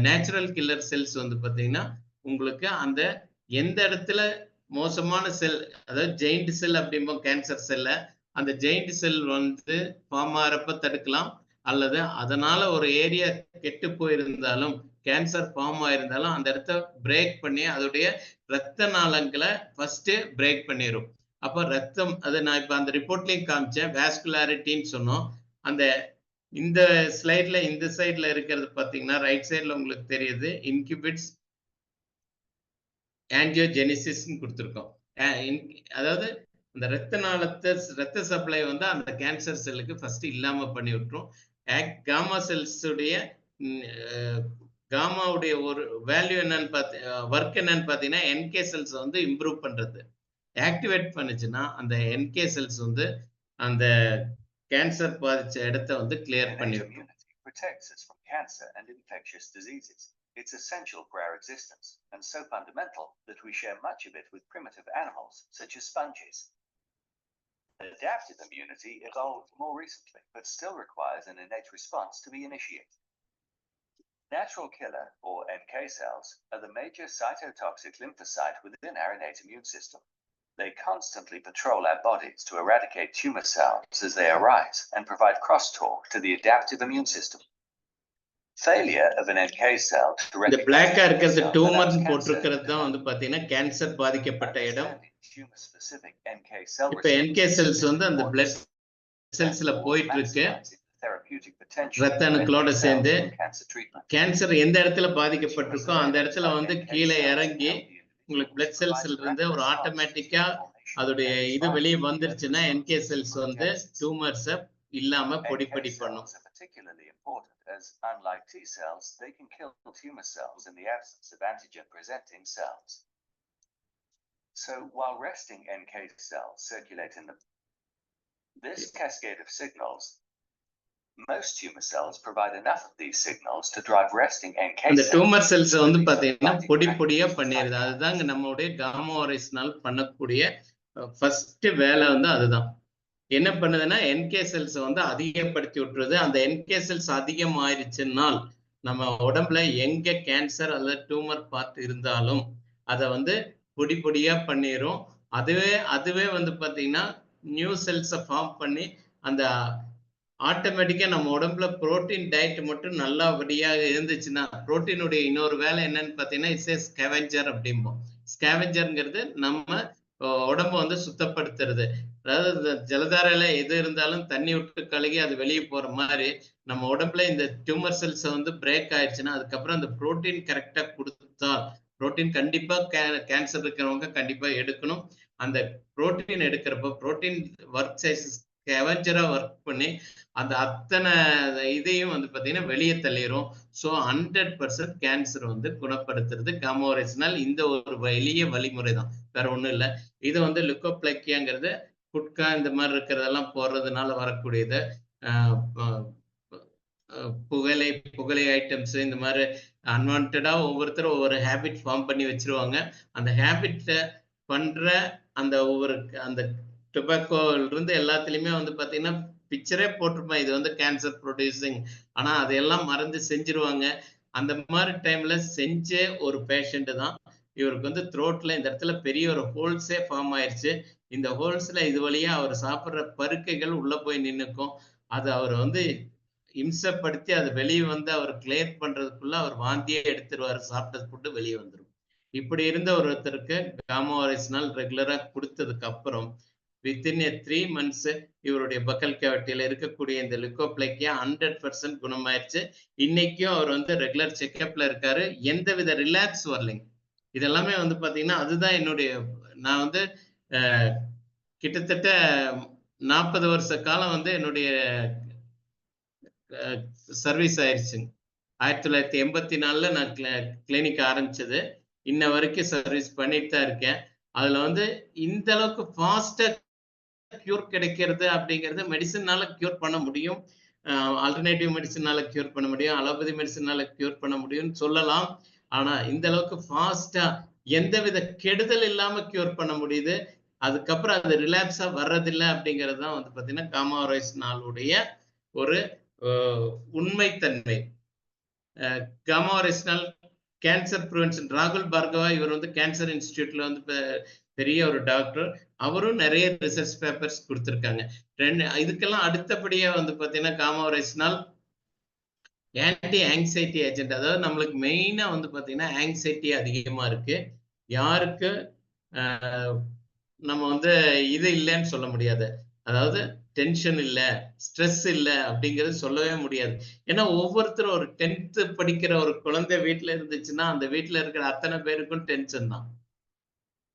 நேச்சுரல் கில்லர் செல்ஸ் வந்து பாத்தீங்கன்னா உங்களுக்கு அந்த எந்த இடத்துல மோசமான செல், அதாவது ஜெயிண்ட் செல் அப்படிம்போம் கேன்சர் செல்ல, அந்த ஜெயிண்ட் செல் வந்து ஃபார்ம் ஆகிறப்ப தடுக்கலாம். அல்லது அதனால ஒரு ஏரியா கெட்டு போயிருந்தாலும் கேன்சர் ஃபார்ம் ஆயிருந்தாலும் அந்த இடத்த பிரேக் பண்ணி அதோடைய ரத்த நாளங்களை ஃபர்ஸ்ட் பிரேக் பண்ணிடும். அப்ப ரத்தம், அதை நான் இப்ப அந்த ரிப்போர்ட்லயும் காமிச்சேன், வாஸ்குலாரிட்டின்னு சொன்னோம். அந்த இந்த ஸ்லைட்ல இந்த சைட்ல இருக்கிறது பாத்தீங்கன்னா ரைட் சைட்ல உங்களுக்கு தெரியுது இன்கியூபிட்ஸ் ஆன்ஜியோஜெனிசிஸ் கொடுத்திருக்கோம். அதாவது இந்த ரத்த சப்ளை வந்து அந்த கேன்சர் செல்லுக்கு ஃபர்ஸ்ட் இல்லாம பண்ணி விட்டுரும். காமா செல்ஸ் உடைய காமாவுடைய ஒரு வேல்யூ என்னன்னு ஒர்க் என்னன்னு பாத்தீங்கன்னா என்கே செல்ஸ் வந்து இம்ப்ரூவ் பண்றது. ஆக்டிவேட் பண்ணுச்சுன்னா அந்த என்கே செல்ஸ் வந்து அந்த கேன்சர் பாதிச்ச இடத்தை வந்து கிளியர் பண்ணிவிடும். Protects us from cancer and infectious diseases. It's essential for our existence and so fundamental that we share much of it with primitive animals such as sponges. Adaptive immunity evolved more recently, but still requires an innate response to be initiated. Natural killer, or NK cells, are the major cytotoxic lymphocyte within our innate immune system. They constantly patrol our bodies to eradicate tumor cells as they arise and provide crosstalk to the adaptive immune system. Failure of an NK cell to recognize the black இருக்கிறது tumor போட்டுக்கிறது தான் வந்து பாத்தீங்கன்னா கேன்சர் பாதிக்கப்பட்ட இடம். இப்ப NK cells வந்து அந்த blood cellsல போயிட்டு இருக்கு. ரத்த அணுக்களோட சேர்ந்து கேன்சர் எந்த இடத்துல பாதிக்கப்பட்டிருக்கோ அந்த இடத்துல வந்து கீழே இறங்கி உங்களுக்கு பிளட் செல்ஸ்ல இருந்து ஒரு ஆட்டோமேட்டிக்கா அதோடைய இது வெளியே வந்துருச்சுன்னா NK செல்ஸ் வந்து டியூமர்ஸை இல்லாம பொடி பண்ணும். As unlike T cells, they can kill tumor cells in the absence of antigen-presenting cells. So while resting NK cells circulate in this cascade of signals, most tumor cells provide enough of these signals to drive resting NK cells. அந்த tumor cells வந்து பாத்தீங்கன்னா பொடியா பண்ணிருது. அதுதாங்க நம்மளுடைய காமா ஒரைஸ்னால் பண்ணக்கூடிய ஃபர்ஸ்ட் வேலை வந்து அதுதான். என்ன பண்ணுதுன்னா என்கே செல்ஸ் வந்து அதிகப்படுத்தி விட்டுருது. அந்த என்கே செல்ஸ் அதிகமாயிருச்சுன்னால் நம்ம உடம்புல எங்க கேன்சர் அல்லது டியூமர் பார்ட் இருந்தாலும் அதை வந்து பொடியா பண்ணிரும். அதுவே வந்து பாத்தீங்கன்னா நியூ செல்ஸை ஃபார்ம் பண்ணி அந்த ஆட்டோமேட்டிக்கா நம்ம உடம்புல புரோட்டீன் டயட் மட்டும் நல்லபடியா இருந்துச்சுன்னா, புரோட்டீனுடைய இன்னொரு வேலை என்னன்னு பார்த்தீங்கன்னா, இட்ஸ் எ ஸ்கேவெஞ்சர் அப்படிம்போம். ஸ்கேவெஞ்சர்ங்கிறது நம்ம உடம்ப வந்து சுத்தப்படுத்துறது. அதாவது இந்த ஜலதாரையில எது இருந்தாலும் தண்ணி விட்டு கழுகி அது வெளிய போற மாரி, நம்ம உடம்புல இந்த டியூமர் செல்ஸ் வந்து பிரேக் ஆயிடுச்சுன்னா, அதுக்கப்புறம் அந்த புரோட்டீன் கரெக்ட்டா குடுத்தா, புரோட்டீன் கண்டிப்பா கேன்சர் இருக்கிறவங்க கண்டிப்பா எடுக்கணும். அந்த புரோட்டீன் எடுக்கிறப்போ, புரோட்டீன் ஒர்க் ஸ்கேவெஞ்சரா ஒர்க் பண்ணி அந்த அத்தனை இதையும் வந்து பார்த்தீங்கன்னா வெளியே தள்ளிரும். ஸோ 100% கேன்சர் வந்து குணப்படுத்துறது காமோரேசினால் இந்த ஒரு எளிய வழிமுறை தான். வேற ஒண்ணும் இல்ல. இது வந்து லுக்கோப்ளக்கியாங்கிறது குட்கா இந்த மாரி இருக்கிறதெல்லாம் போடுறதுனால வரக்கூடியது. அ ப புகையிலை புகையிலை ஐட்டம்ஸ் இந்த மாரி அன்வான்டடா ஒவ்வொருத்தரும் ஒவ்வொரு ஹேபிட் ஃபார்ம் பண்ணி வச்சுருவாங்க. அந்த ஹேபிட்ட பண்ற அந்த ஒவ்வொரு அந்த டொபாக்கோல இருந்து எல்லாத்துலயுமே வந்து பார்த்தீங்கன்னா, பிக்சரே போட்டிருப்பான். இது வந்து கேன்சர் புரொடியூசிங். ஆனா அதையெல்லாம் மறந்து செஞ்சுருவாங்க. அந்த மாரி டைம்ல செஞ்ச ஒரு பேஷண்ட் தான். இவருக்கு வந்து த்ரோட்ல இந்த இடத்துல பெரிய ஒரு ஹோல்ஸே ஃபார்ம் ஆயிருச்சு. இந்த ஹோல்ஸ்ல இது வழியா அவர் சாப்பிடுற பருக்கைகள் உள்ள போய் நின்னுக்கும். அது அவர வந்து இம்சப்படுத்தி அது வெளிய வந்து அவர் கிளியர் பண்றதுக்குள்ள அவர் வாந்தியே எடுத்துருவாரு. சாப்பிட்ட ஃபுட் வெளிய வந்துரும். இப்படி இருந்த ஒருத்தருக்கு காமா ஓரைசினால் ரெகுலரா குடுத்ததுக்கு அப்புறம் வித்தின் எ 3 மந்த்ஸ் இவருடைய பக்கல் கேவிட்டியில இருக்கக்கூடிய இந்த லிக்கோப்ளேக்கியா 100% குணமாயிருச்சு. இன்னைக்கும் அவர் வந்து ரெகுலர் செக்கப்ல இருக்காரு. எந்தவித ரிலாப்ஸ் வரலைங்க. இதெல்லாமே வந்து பார்த்தீங்கன்னா, அதுதான் என்னுடைய நான் வந்து அ கிட்டத்தட்ட 40 வருஷ காலம் வந்து என்னுடைய அ சர்வீஸ் ஆயிருச்சுங்க. 1984ல நான் கிளினிக் ஆரம்பிச்சது. இன்ன வரைக்கும் சர்வீஸ் பண்ணிட்டு தான் இருக்கேன். அதுல வந்து இந்த அளவுக்கு ஃபாஸ்ட்டா கியூர் கிடைக்கிறது அப்படிங்கிறது மெடிசினால கியூர் பண்ண முடியும். ஆல்டர்னேட்டிவ் மெடிசினால கியூர் பண்ண முடியும். அலோபதி மெடிசினால கியூர் பண்ண முடியும்னு சொல்லலாம். ஆனா இந்த அளவுக்கு ஃபாஸ்ட்டா எந்தவித கெடுதல் இல்லாம கியூர் பண்ண முடியுது. அதுக்கப்புறம் அது ரிலாப்ஸா வர்றதில்ல அப்படிங்கிறது தான் வந்து பார்த்தீங்கன்னா, காமா ஒரைசினாலுடைய ஒரு அ உண்மைத்தன்மை. காமா ஒரைசினால் கேன்சர் பிரிவென்ஷன் ராகுல் பார்கவா இவர் வந்து கேன்சர் இன்ஸ்டிடியூட்ல வந்து பெரிய ஒரு டாக்டர். அவரும் நிறைய ரிசர்ச் பேப்பர்ஸ் குடுத்திருக்காங்க. இதுக்கெல்லாம் அடுத்தபடியா வந்து பார்த்தீங்கன்னா, காமா ஒரைசினால் ஆன்டி ஆங்ஸைட்டி ஏஜென்ட். அதாவது நம்மளுக்கு மெயினா வந்து பார்த்தீங்கன்னா, ஆங்ஸைட்டி அதிகமா இருக்கு. யாருக்கு அ நம்ம வந்து இது இல்லன்னு சொல்ல முடியாது. அதாவது டென்ஷன் இல்ல, ஸ்ட்ரெஸ் இல்ல அப்படிங்கிறது சொல்லவே முடியாது. ஏன்னா ஒவ்வொருத்தரும் ஒரு 10த் படிக்கிற ஒரு குழந்தை வீட்ல இருந்துச்சுன்னா, அந்த வீட்ல இருக்கிற அத்தன பேருக்கும் டென்ஷன் தான்.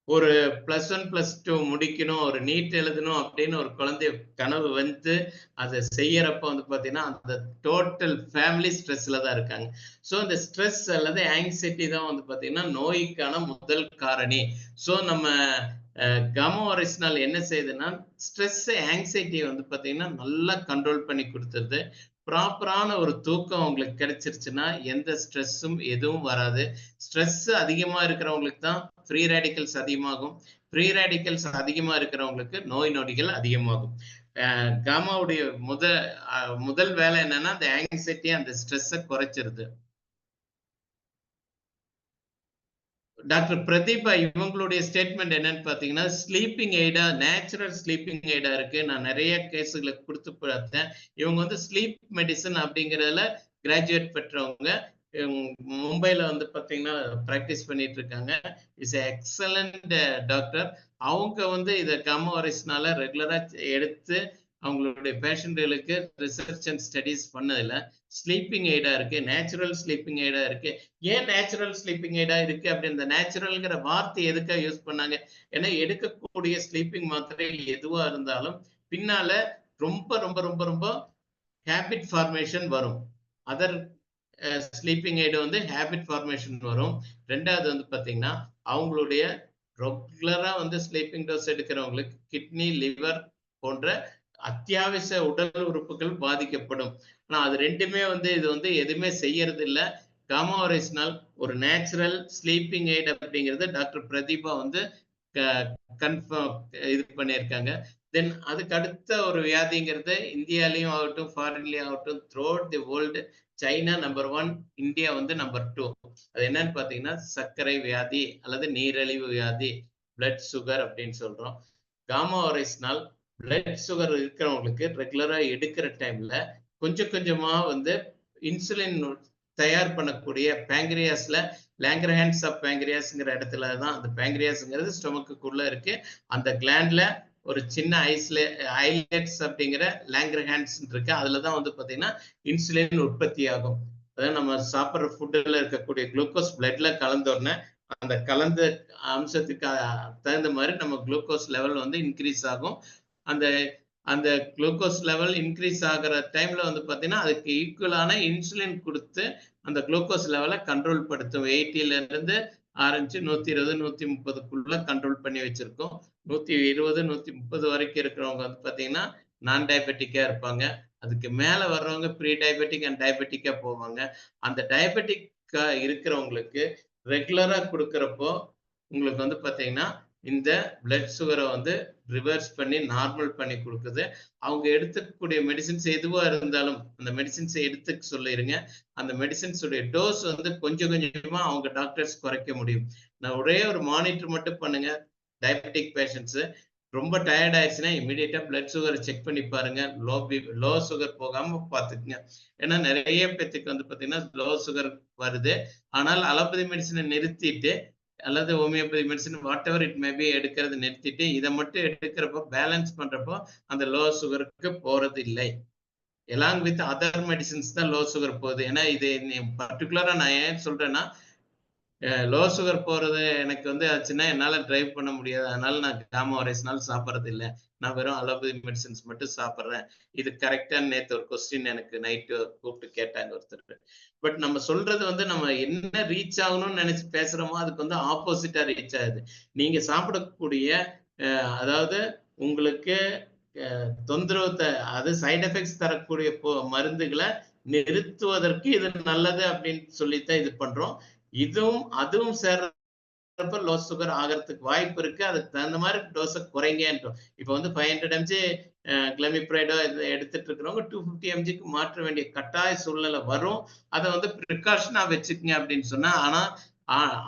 ஒரு +1, +2 முடிக்கணும், ஒரு நீட் எழுதணும் அப்படின்னு ஒரு குழந்தை கனவு வந்து, அத செய்யறப்ப வந்து பார்த்தீங்கன்னா, அந்த டோட்டல் ஃபேமிலி ஸ்ட்ரெஸ்ல தான் இருக்காங்க. ஸோ இந்த ஸ்ட்ரெஸ் அல்லது ஆங்ஸைட்டி தான் வந்து பார்த்தீங்கன்னா, நோய்க்கான முதல் காரணி. ஸோ நம்ம காமா ஒரைசினால் என்ன செய்யுதுன்னா, ஸ்ட்ரெஸ், ஆங்ஸைட்டிய வந்து பார்த்தீங்கன்னா, நல்லா கண்ட்ரோல் பண்ணி குடுத்துருது. ப்ராப்பரான ஒரு தூக்கம் உங்களுக்கு கிடைச்சிருச்சுன்னா, எந்த ஸ்ட்ரெஸ்ஸும் எதுவும் வராது. ஸ்ட்ரெஸ் அதிகமா இருக்கிறவங்களுக்கு தான் ஃப்ரீ ரேடிக்கல்ஸ் அதிகமாகும். ஃப்ரீ ரேடிக்கல்ஸ் அதிகமா இருக்கிறவங்களுக்கு நோய் நொடிகள் அதிகமாகும். காமாவுடைய முதல் வேலை என்னன்னா, அந்த ஆங்ஸைட்டி, அந்த ஸ்ட்ரெஸ்ஸ குறைச்சிருது. டாக்டர் பிரதீபா இவங்களுடைய ஸ்டேட்மெண்ட் என்னன்னு பார்த்தீங்கன்னா, ஸ்லீப்பிங் எய்டா நேச்சுரல் ஸ்லீப்பிங் எய்டா இருக்கு. நான் நெறைய கேஸ்கள குடுத்து பார்த்தேன். இவங்க வந்து ஸ்லீப் மெடிசின் அப்படிங்கிறதுல கிராஜுவேட் பெற்றவங்க. ம் மும்பைல வந்து பார்த்தீங்கன்னா, பிராக்டிஸ் பண்ணிட்டு இருக்காங்க. Is a excellent doctor. அவங்க வந்து இத காமா ஒரைசினால ரெகுலரா எடுத்து அவங்களுடைய பேஷண்ட்களுக்கு ரிசர்ச் அண்ட் ஸ்டடீஸ் பண்ணதுல ஸ்லீப்பிங் எய்டா இருக்கு. நேச்சுரல் ஸ்லீப்பிங் எய்டா இருக்கு. ஏன் நேச்சுரல் ஸ்லீப்பிங் எய்டா இருக்கு அப்படி இந்த நேச்சுரல்ங்கிற வார்த்தை எதுக்காக யூஸ் பண்ணாங்க? ஏன்னா எடுக்கக்கூடிய ஸ்லீப்பிங் மாத்திரை எதுவா இருந்தாலும் பின்னால ரொம்ப ரொம்ப ரொம்ப ரொம்ப ஹேபிட் ஃபார்மேஷன் வரும். அதர் ஸ்லீப்பிங் எய்டு வந்து ஹேபிட் ஃபார்மேஷன் வரும். 2வது வந்து பார்த்தீங்கன்னா, அவங்களுடைய ரெகுலரா வந்து ஸ்லீப்பிங் டோஸ் எடுக்கிறவங்களுக்கு கிட்னி, லிவர் போன்ற அத்தியாவசிய உடல் உறுப்புகள் பாதிக்கப்படும். ஆனா அது 2மே வந்து இது வந்து எதுவுமே செய்யறது இல்ல. காமா ஒரைசினால் ஒரு நேச்சுரல் ஸ்லீப்பிங் எய்ட் அப்படிங்கிறது டாக்டர் பிரதீபா வந்து க கன்ஃபார்ம் இது பண்ணியிருக்காங்க. தென் அதுக்கு அடுத்த ஒரு வியாதிங்கிறது இந்தியாலயும் ஆகட்டும், ஃபாரின்லயும் ஆகட்டும் through out the world China number 1, India வந்து நம்பர் 2. அது என்னன்னு பார்த்தீங்கன்னா, சர்க்கரை வியாதி அல்லது நீரிழிவு வியாதி, பிளட் சுகர் அப்படின்னு சொல்றோம். காமா ஒரைசினால் பிளட் சுகர் இருக்கிறவங்களுக்கு ரெகுலரா எடுக்கிற டைம்ல கொஞ்சம் கொஞ்சமா வந்து இன்சுலின் தயார் பண்ணக்கூடிய பேங்க்ரியாஸ்ல லாங்கர்ஹான்ஸ் ஆஃப் பேங்க்ரியாஸ்ங்கிற இடத்துல தான் அந்த பேங்க்ரியாஸ்ங்கிறது ஸ்டொமக்குள்ள இருக்கு. அந்த கிளாண்ட்ல ஒரு சின்ன ஐலெட்ஸ் அப்படிங்கிற லாங்கர்ஹான்ஸ் இருக்கு. அதுலதான் வந்து பாத்தீங்கன்னா இன்சுலின் உற்பத்தி ஆகும். அதாவது நம்ம சாப்பிட்ற ஃபுட்டுல இருக்கக்கூடிய குளுக்கோஸ் பிளட்ல கலந்த உடனே அந்த கலந்த அம்சத்துக்கு தகுந்த மாதிரி நம்ம குளுக்கோஸ் லெவல் வந்து இன்க்ரீஸ் ஆகும். அந்த அந்த குளுக்கோஸ் லெவல் இன்க்ரீஸ் ஆகிற டைம்ல வந்து பாத்தீங்கன்னா அதுக்கு ஈக்குவலான இன்சுலின் கொடுத்து அந்த குளுக்கோஸ் லெவலை கண்ட்ரோல் படுத்தும். 80ல இருந்து ஆரம்பிச்சு 120 130க்குள்ள கண்ட்ரோல் பண்ணி வச்சிருக்கோம். 120 130 வரைக்கும் இருக்கிறவங்க வந்து பாத்தீங்கன்னா நான் டயபெட்டிக்கா இருப்பாங்க. அதுக்கு மேல வர்றவங்க ப்ரீ டயபெட்டிக் அண்ட் டயபெட்டிக்கா போவாங்க. அந்த டயபெட்டிக்கா இருக்கிறவங்களுக்கு ரெகுலரா கொடுக்கறப்போ உங்களுக்கு வந்து பாத்தீங்கன்னா இந்த பிளட் சுகரை வந்து ரிவர்ஸ் பண்ணி நார்மல் பண்ணி கொடுக்குது. அவங்க எடுத்துக்கக்கூடிய மெடிசின்ஸ் எதுவா இருந்தாலும் அந்த மெடிசின்ஸை எடுத்துக்க சொல்லிருங்க. அந்த மெடிசின்ஸ் உடைய டோஸ் வந்து கொஞ்சம் கொஞ்சமா அவங்க டாக்டர்ஸ் குறைக்க முடியும். நான் ஒரே ஒரு மானிட்டர் மட்டும் பண்ணுங்க. டயபெட்டிக் பேஷண்ட்ஸ் ரொம்ப டயர்ட் ஆயிடுச்சுன்னா இமீடியட்டா பிளட் சுகரை செக் பண்ணி பாருங்க. லோ சுகர் போகாம பாத்துக்குங்க. ஏன்னா நிறைய பேத்துக்கு வந்து பாத்தீங்கன்னா லோ சுகர் வருது. ஆனால் அலோபதி மெடிசனை நிறுத்திட்டு அல்லது homeopathy medicine what ever it maybe எடுக்கிறது நிறுத்திட்டு இதை மட்டும் எடுக்கிறப்போ பேலன்ஸ் பண்றப்போ அந்த லோ சுகருக்கு போறது இல்லை. எலாங் வித் அதர் மெடிசின்ஸ் தான் லோ சுகர் போகுது. ஏன்னா இது பர்டிகுலரா நான் ஏன் சொல்றேன்னா லோ சுகர் போறது எனக்கு வந்து ஆச்சுன்னா என்னால டிரைவ் பண்ண முடியாது. அதனால நான் காமா ஒரேஸ்னால சாப்பிட்றது இல்லை. நான் வெறும் அலோபதி மெடிசின்ஸ் மட்டும் சாப்பிட்றேன். இது கரெக்டா நேற்று ஒரு கொஸ்டின் எனக்கு நைட்டு கூப்பிட்டு கேட்டாங்க ஒருத்தர். பட் நம்ம சொல்றது வந்து நம்ம என்ன ரீச் ஆகணும்னு நினைச்சு பேசுறோமோ அதுக்கு வந்து ஆப்போசிட்டா ரீச் ஆகுது. நீங்க சாப்பிடக்கூடிய அதாவது உங்களுக்கு தொந்தரவு அது சைட் எஃபெக்ட்ஸ் தரக்கூடிய மருந்துகளை நிறுத்துவதற்கு இது நல்லது அப்படின்னு சொல்லித்தான் இது பண்றோம். அதுவும் சேர்றப்ப லோ சுகர் ஆகிறதுக்கு வாய்ப்பு இருக்கு. அதுக்கு தகுந்த மாதிரி டோஸை குறைங்கன்றோம். இப்ப வந்து 500 mg கிளமிப்ரைடோ எடுத்துட்டு இருக்கிறவங்க 250 mgக்கு மாற்ற வேண்டிய கட்டாய சூழ்நிலை வரும். அதை வந்து ப்ரிகாஷனா வச்சுக்கங்க அப்படின்னு சொன்னா, ஆனா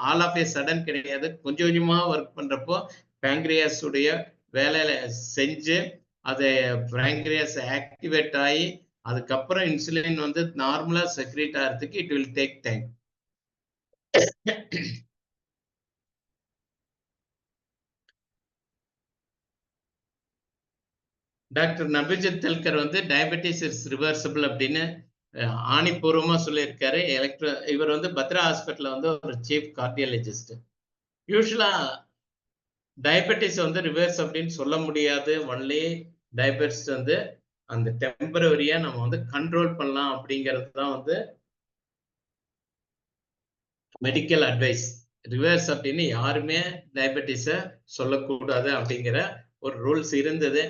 ஆல் ஆஃப் ஏ சடன் கிடையாது. கொஞ்சம் கொஞ்சமா ஒர்க் பண்றப்போ பேங்க்ரியாஸ் உடைய வேலையில செஞ்சு அதை பேங்க்ரியாஸ் ஆக்டிவேட் ஆகி அதுக்கப்புறம் இன்சுலின் வந்து நார்மலா செக்ரேட் ஆகிறதுக்கு it will take time. Doctor நபிஜத் தெல்கர் வந்து டயபெட்டிஸ் இஸ் ரிவர்சிபிள் அப்படின்னு ஆணிபூர்வமா சொல்லியிருக்காரு. இவர் வந்து பத்ரா ஹாஸ்பிட்டல்ல வந்து ஒரு சீஃப் கார்டியாலஜிஸ்ட். யூஸ்வலா டயபெட்டிஸ் வந்து ரிவர்ஸ் அப்படின்னு சொல்ல முடியாது. ஒன்லி டயபெட்டிஸ் வந்து அந்த டெம்பரவரியா நம்ம வந்து கண்ட்ரோல் பண்ணலாம் அப்படிங்கிறது தான் வந்து மெடிக்கல் அட்வைஸ். ரிவர்ஸ் அப்படின்னு யாருமே டயபெட்டிஸ சொல்லக்கூடாது அப்படிங்கிற ஒரு ரூல்ஸ் இருந்தது.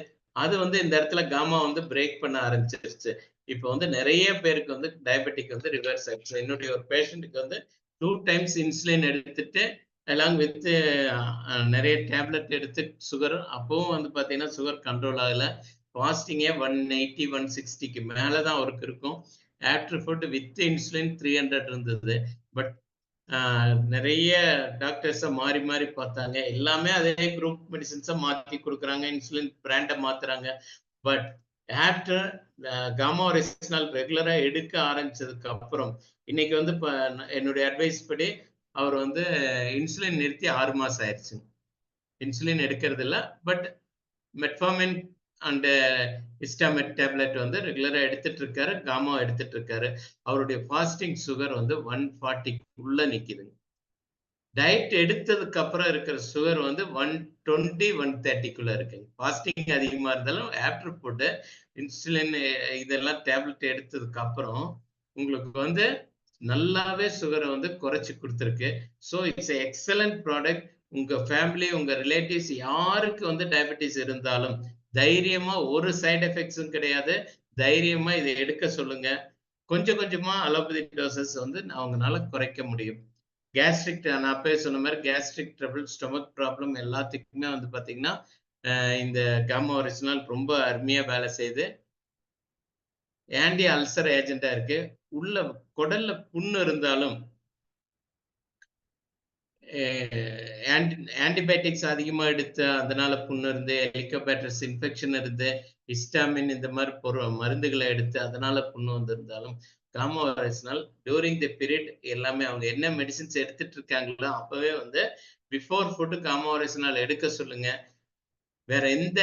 அது வந்து இந்த இடத்துல காமா வந்து பிரேக் பண்ண ஆரம்பிச்சிருச்சு. இப்போ வந்து நிறைய பேருக்கு வந்து டயபெட்டிக் வந்து ரிவர்ஸ் ஆயிடுச்சு. என்னுடைய ஒரு பேஷண்ட்டுக்கு வந்து 2 times இன்சுலின் எடுத்துட்டு அலாங் வித் நிறைய டேப்லெட் எடுத்து சுகர் அப்பவும் வந்து பாத்தீங்கன்னா சுகர் கண்ட்ரோல் ஆகல. ஃபாஸ்டிங்கே 180 160க்கு மேலதான் அவருக்கு இருக்கும். ஆஃப்டர் ஃபுட் வித் இன்சுலின் 300 இருந்தது. பட் நிறைய டாக்டர்ஸை மாறி மாறி பார்த்தாங்க. எல்லாமே அதே குரூப் மெடிசின்ஸை மாற்றி கொடுக்குறாங்க. இன்சுலின் பிராண்டை மாத்துறாங்க. பட் ஆஃப்டர் காமா ரெசினால் ரெகுலரா எடுக்க ஆரம்பிச்சதுக்கு அப்புறம் இன்னைக்கு வந்து என்னுடைய அட்வைஸ் படி அவர் வந்து இன்சுலின் நிறுத்தி 6 மாசம் ஆயிடுச்சு. இன்சுலின் எடுக்கிறது இல்லை. பட் மெட்ஃபார்மின் அண்ட் ஹிஸ்டாமெட் டேப்லெட் வந்து ரெகுலரா எடுத்துட்டு இருக்காரு. காமா எடுத்துட்டு இருக்காரு. அவருடைய ஃபாஸ்டிங் சுகர் வந்து 140 நிக்குதுங்க. டயட் எடுத்ததுக்கு அப்புறம் இருக்கிற சுகர் வந்து 120 130 இருக்குங்க. ஃபாஸ்டிங் அதிகமா இருந்தாலும் ஆஃப்டர் ஃபுட் இன்சுலின் இதெல்லாம் டேப்லெட் எடுத்ததுக்கு அப்புறம் உங்களுக்கு வந்து நல்லாவே சுகரை வந்து குறைச்சு கொடுத்துருக்கு. So it's excellent product. உங்க ஃபேமிலி உங்க ரிலேட்டிவ்ஸ் யாருக்கு வந்து டயபெட்டிஸ் இருந்தாலும் தைரியமா ஒரு சைடு எஃபெக்ட்ஸும் கிடையாது. தைரியமா இதை எடுக்க சொல்லுங்க. கொஞ்சம் கொஞ்சமா அலோபதி டோசஸ் வந்து அவங்களால குறைக்க முடியும். கேஸ்ட்ரிக் நான் அப்பவே சொன்ன மாதிரி கேஸ்ட்ரிக் ட்ரபிள் ஸ்டொமக் ப்ராப்ளம் எல்லாத்துக்குமே வந்து பாத்தீங்கன்னா இந்த காமா ஒரிஜினல் ரொம்ப அருமையா வேலை செய்யுது. ஆன்டி அல்சர் ஏஜென்டா இருக்கு. உள்ள குடல்ல புண்ணு இருந்தாலும் ஆன்டிபயோட்டிக்ஸ் அதிகமா எடுத்து அதனால புண்ணு இருந்து, ஹெலிகோபேட்டர்ஸ் இன்ஃபெக்ஷன் இருந்து, ஹிஸ்டாமின் இந்த மாதிரி மருந்துகளை எடுத்து அதனால புண்ணு வந்திருந்தாலும் காமா வைரஸ்னால் டியூரிங் தி பீரியட் எல்லாமே அவங்க என்ன மெடிசின்ஸ் எடுத்துட்டு இருக்காங்களோ அப்பவே வந்து பிஃபோர் ஃபுட் காமா வைரஸ்னால் எடுக்க சொல்லுங்க. வேற எந்த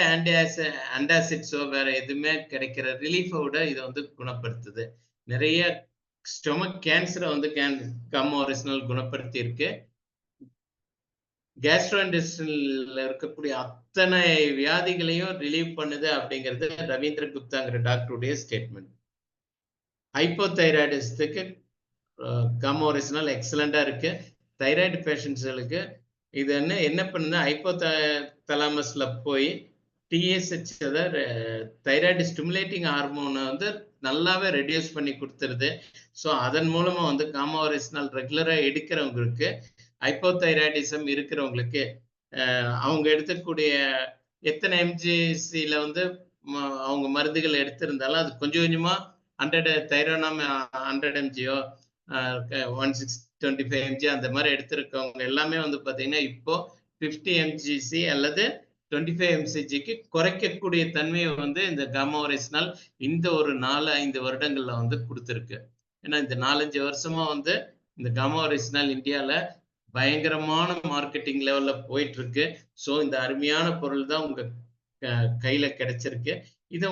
ஆன்டாசிட்ஸோ வேற எதுவுமே கிடைக்கிற ரிலீஃபை விட இதை வந்து குணப்படுத்துது. நிறைய ஸ்டொமக் கேன்சரை வந்து காமா வைரஸ்னால் குணப்படுத்தி இருக்கு. கேஸ்ட்ரோஇன்டெஸ்டைன்ல இருக்கக்கூடிய அத்தனை வியாதிகளையும் ரிலீவ் பண்ணுது அப்படிங்கிறது ரவீந்திர குப்தாங்கிற டாக்டருடைய ஸ்டேட்மெண்ட். ஹைப்போதைராய்டிசத்துக்கு காமா வைரஸ்னால் எக்ஸலண்டா இருக்கு. தைராய்டு பேஷண்ட்ஸ்களுக்கு இது என்ன பண்ணுது, ஹைப்போதலாமஸ்ல போய் டிஎஸ்ஹெச் தைராய்டு ஸ்டிமுலேட்டிங் ஹார்மோனை வந்து நல்லாவே ரெடியூஸ் பண்ணி கொடுத்துருது. ஸோ அதன் மூலமா வந்து காமா வைரஸ்னால் ரெகுலரா எடுக்கிறவங்களுக்கு, ஹைப்போதைராய்டிசம் இருக்கிறவங்களுக்கு அவங்க எடுத்துக்கூடிய எத்தனை எம்ஜிசியில வந்து அவங்க மருந்துகள் எடுத்திருந்தாலும் அது கொஞ்சம் கொஞ்சமா 100 தைரோனாம் 100 எம்ஜியோ 1625 mg அந்த மாதிரி எடுத்திருக்கவங்க எல்லாமே வந்து பாத்தீங்கன்னா இப்போ 50 mgc அல்லது 25 mcgக்கு குறைக்கக்கூடிய தன்மையை வந்து இந்த காமா வைரஸ்னால் இந்த ஒரு 4-5 வருடங்கள்ல வந்து கொடுத்துருக்கு. ஏன்னா இந்த 4-5 வருஷமா வந்து இந்த காமா வைரஸ்னால் இந்தியால பயங்கரமான மார்க்கெட்டிங் லெவல்ல போயிட்டு இருக்கு. ஸோ இந்த அருமையான பொருள் தான் உங்க கையில கிடைச்சிருக்கு. இதை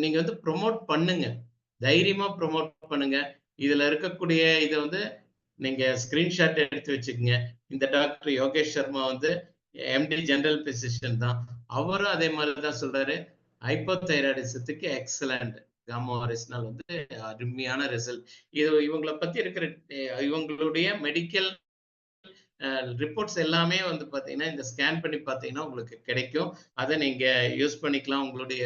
நீங்க வந்து ப்ரொமோட் பண்ணுங்க, தைரியமா ப்ரொமோட் பண்ணுங்க. இதுல இருக்கக்கூடிய இதை வந்து நீங்க ஸ்கிரீன்ஷாட் எடுத்து வச்சுக்கோங்க. இந்த டாக்டர் யோகேஷ் சர்மா வந்து எம்டி ஜெனரல் பிசிஷியன் தான். அவரும் அதே மாதிரிதான் சொல்றாரு, ஹைப்போதைராய்டிசத்துக்கு எக்ஸலண்ட் காமா வைரஸ்னால் வந்து அருமையான ரிசல்ட். இது இவங்களை பத்தி இருக்கிற இவங்களுடைய மெடிக்கல் ரிப்போர்ட்ஸ் எல்லாமே வந்து பாத்தீங்கன்னா இந்த ஸ்கேன் பண்ணி பாத்தீங்கன்னா உங்களுக்கு கிடைக்கும். அதை நீங்க யூஸ் பண்ணிக்கலாம். உங்களுடைய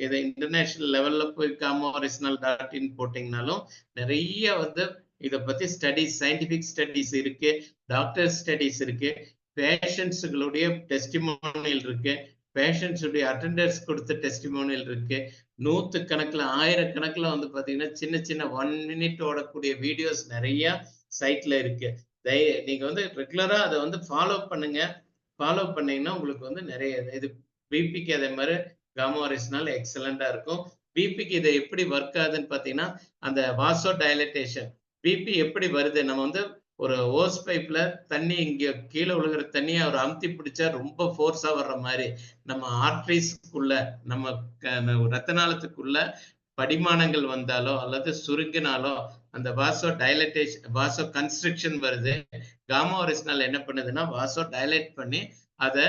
இதை இன்டர்நேஷனல் லெவல்ல போய் காமா வைரஸ்னால் .in போட்டீங்கன்னாலும் நிறைய வந்து இதை பத்தி ஸ்டடிஸ், சயின்டிபிக் ஸ்டடிஸ் இருக்கு, டாக்டர் ஸ்டடிஸ் இருக்கு, பேஷண்ட்ஸுகளுடைய டெஸ்டிமோனியல் இருக்கு, பேஷண்ட்ஸுடைய அட்டெண்டர்ஸ் கொடுத்த டெஸ்டிமோனியல் இருக்கு, 100 கணக்குல 1000 கணக்குல வந்து பாத்தீங்கன்னா சின்ன சின்ன 1 minute ஓடக்கூடிய வீடியோஸ் நிறைய சைட்ல இருக்கு. நீங்க வந்து ரெகுலரா அதை வந்து ஃபாலோ பண்ணுங்க. ஃபாலோ பண்ணீங்கன்னா உங்களுக்கு வந்து நிறைய இது பிபிக்கு அதே மாதிரி காமா வைரஸ்னால் எக்ஸலண்டா இருக்கும். பிபிக்கு இதை எப்படி ஒர்க் ஆகுதுன்னு பாத்தீங்கன்னா அந்த வாசோ டைலட்டேஷன். பிபி எப்படி வருது, நம்ம வந்து ஒரு ஓஸ் பைப்ல தண்ணி இங்க கீழே விழுகிற தண்ணியை அவர் அமுத்தி பிடிச்சா ரொம்ப ஃபோர்ஸா வர்ற மாதிரி நம்ம ஆர்டரிஸ்க்குள்ள நம்ம ரத்த நாளத்துக்குள்ள படிமானங்கள் வந்தாலோ அல்லது சுருங்கினாலோ அந்த வாசோ டைலட்டேஷன், வாசோ கன்ஸ்ட்ரக்ஷன் வருது. காமா வைரஸ்னால் என்ன பண்ணுதுன்னா வாசோ டைலேட் பண்ணி அதை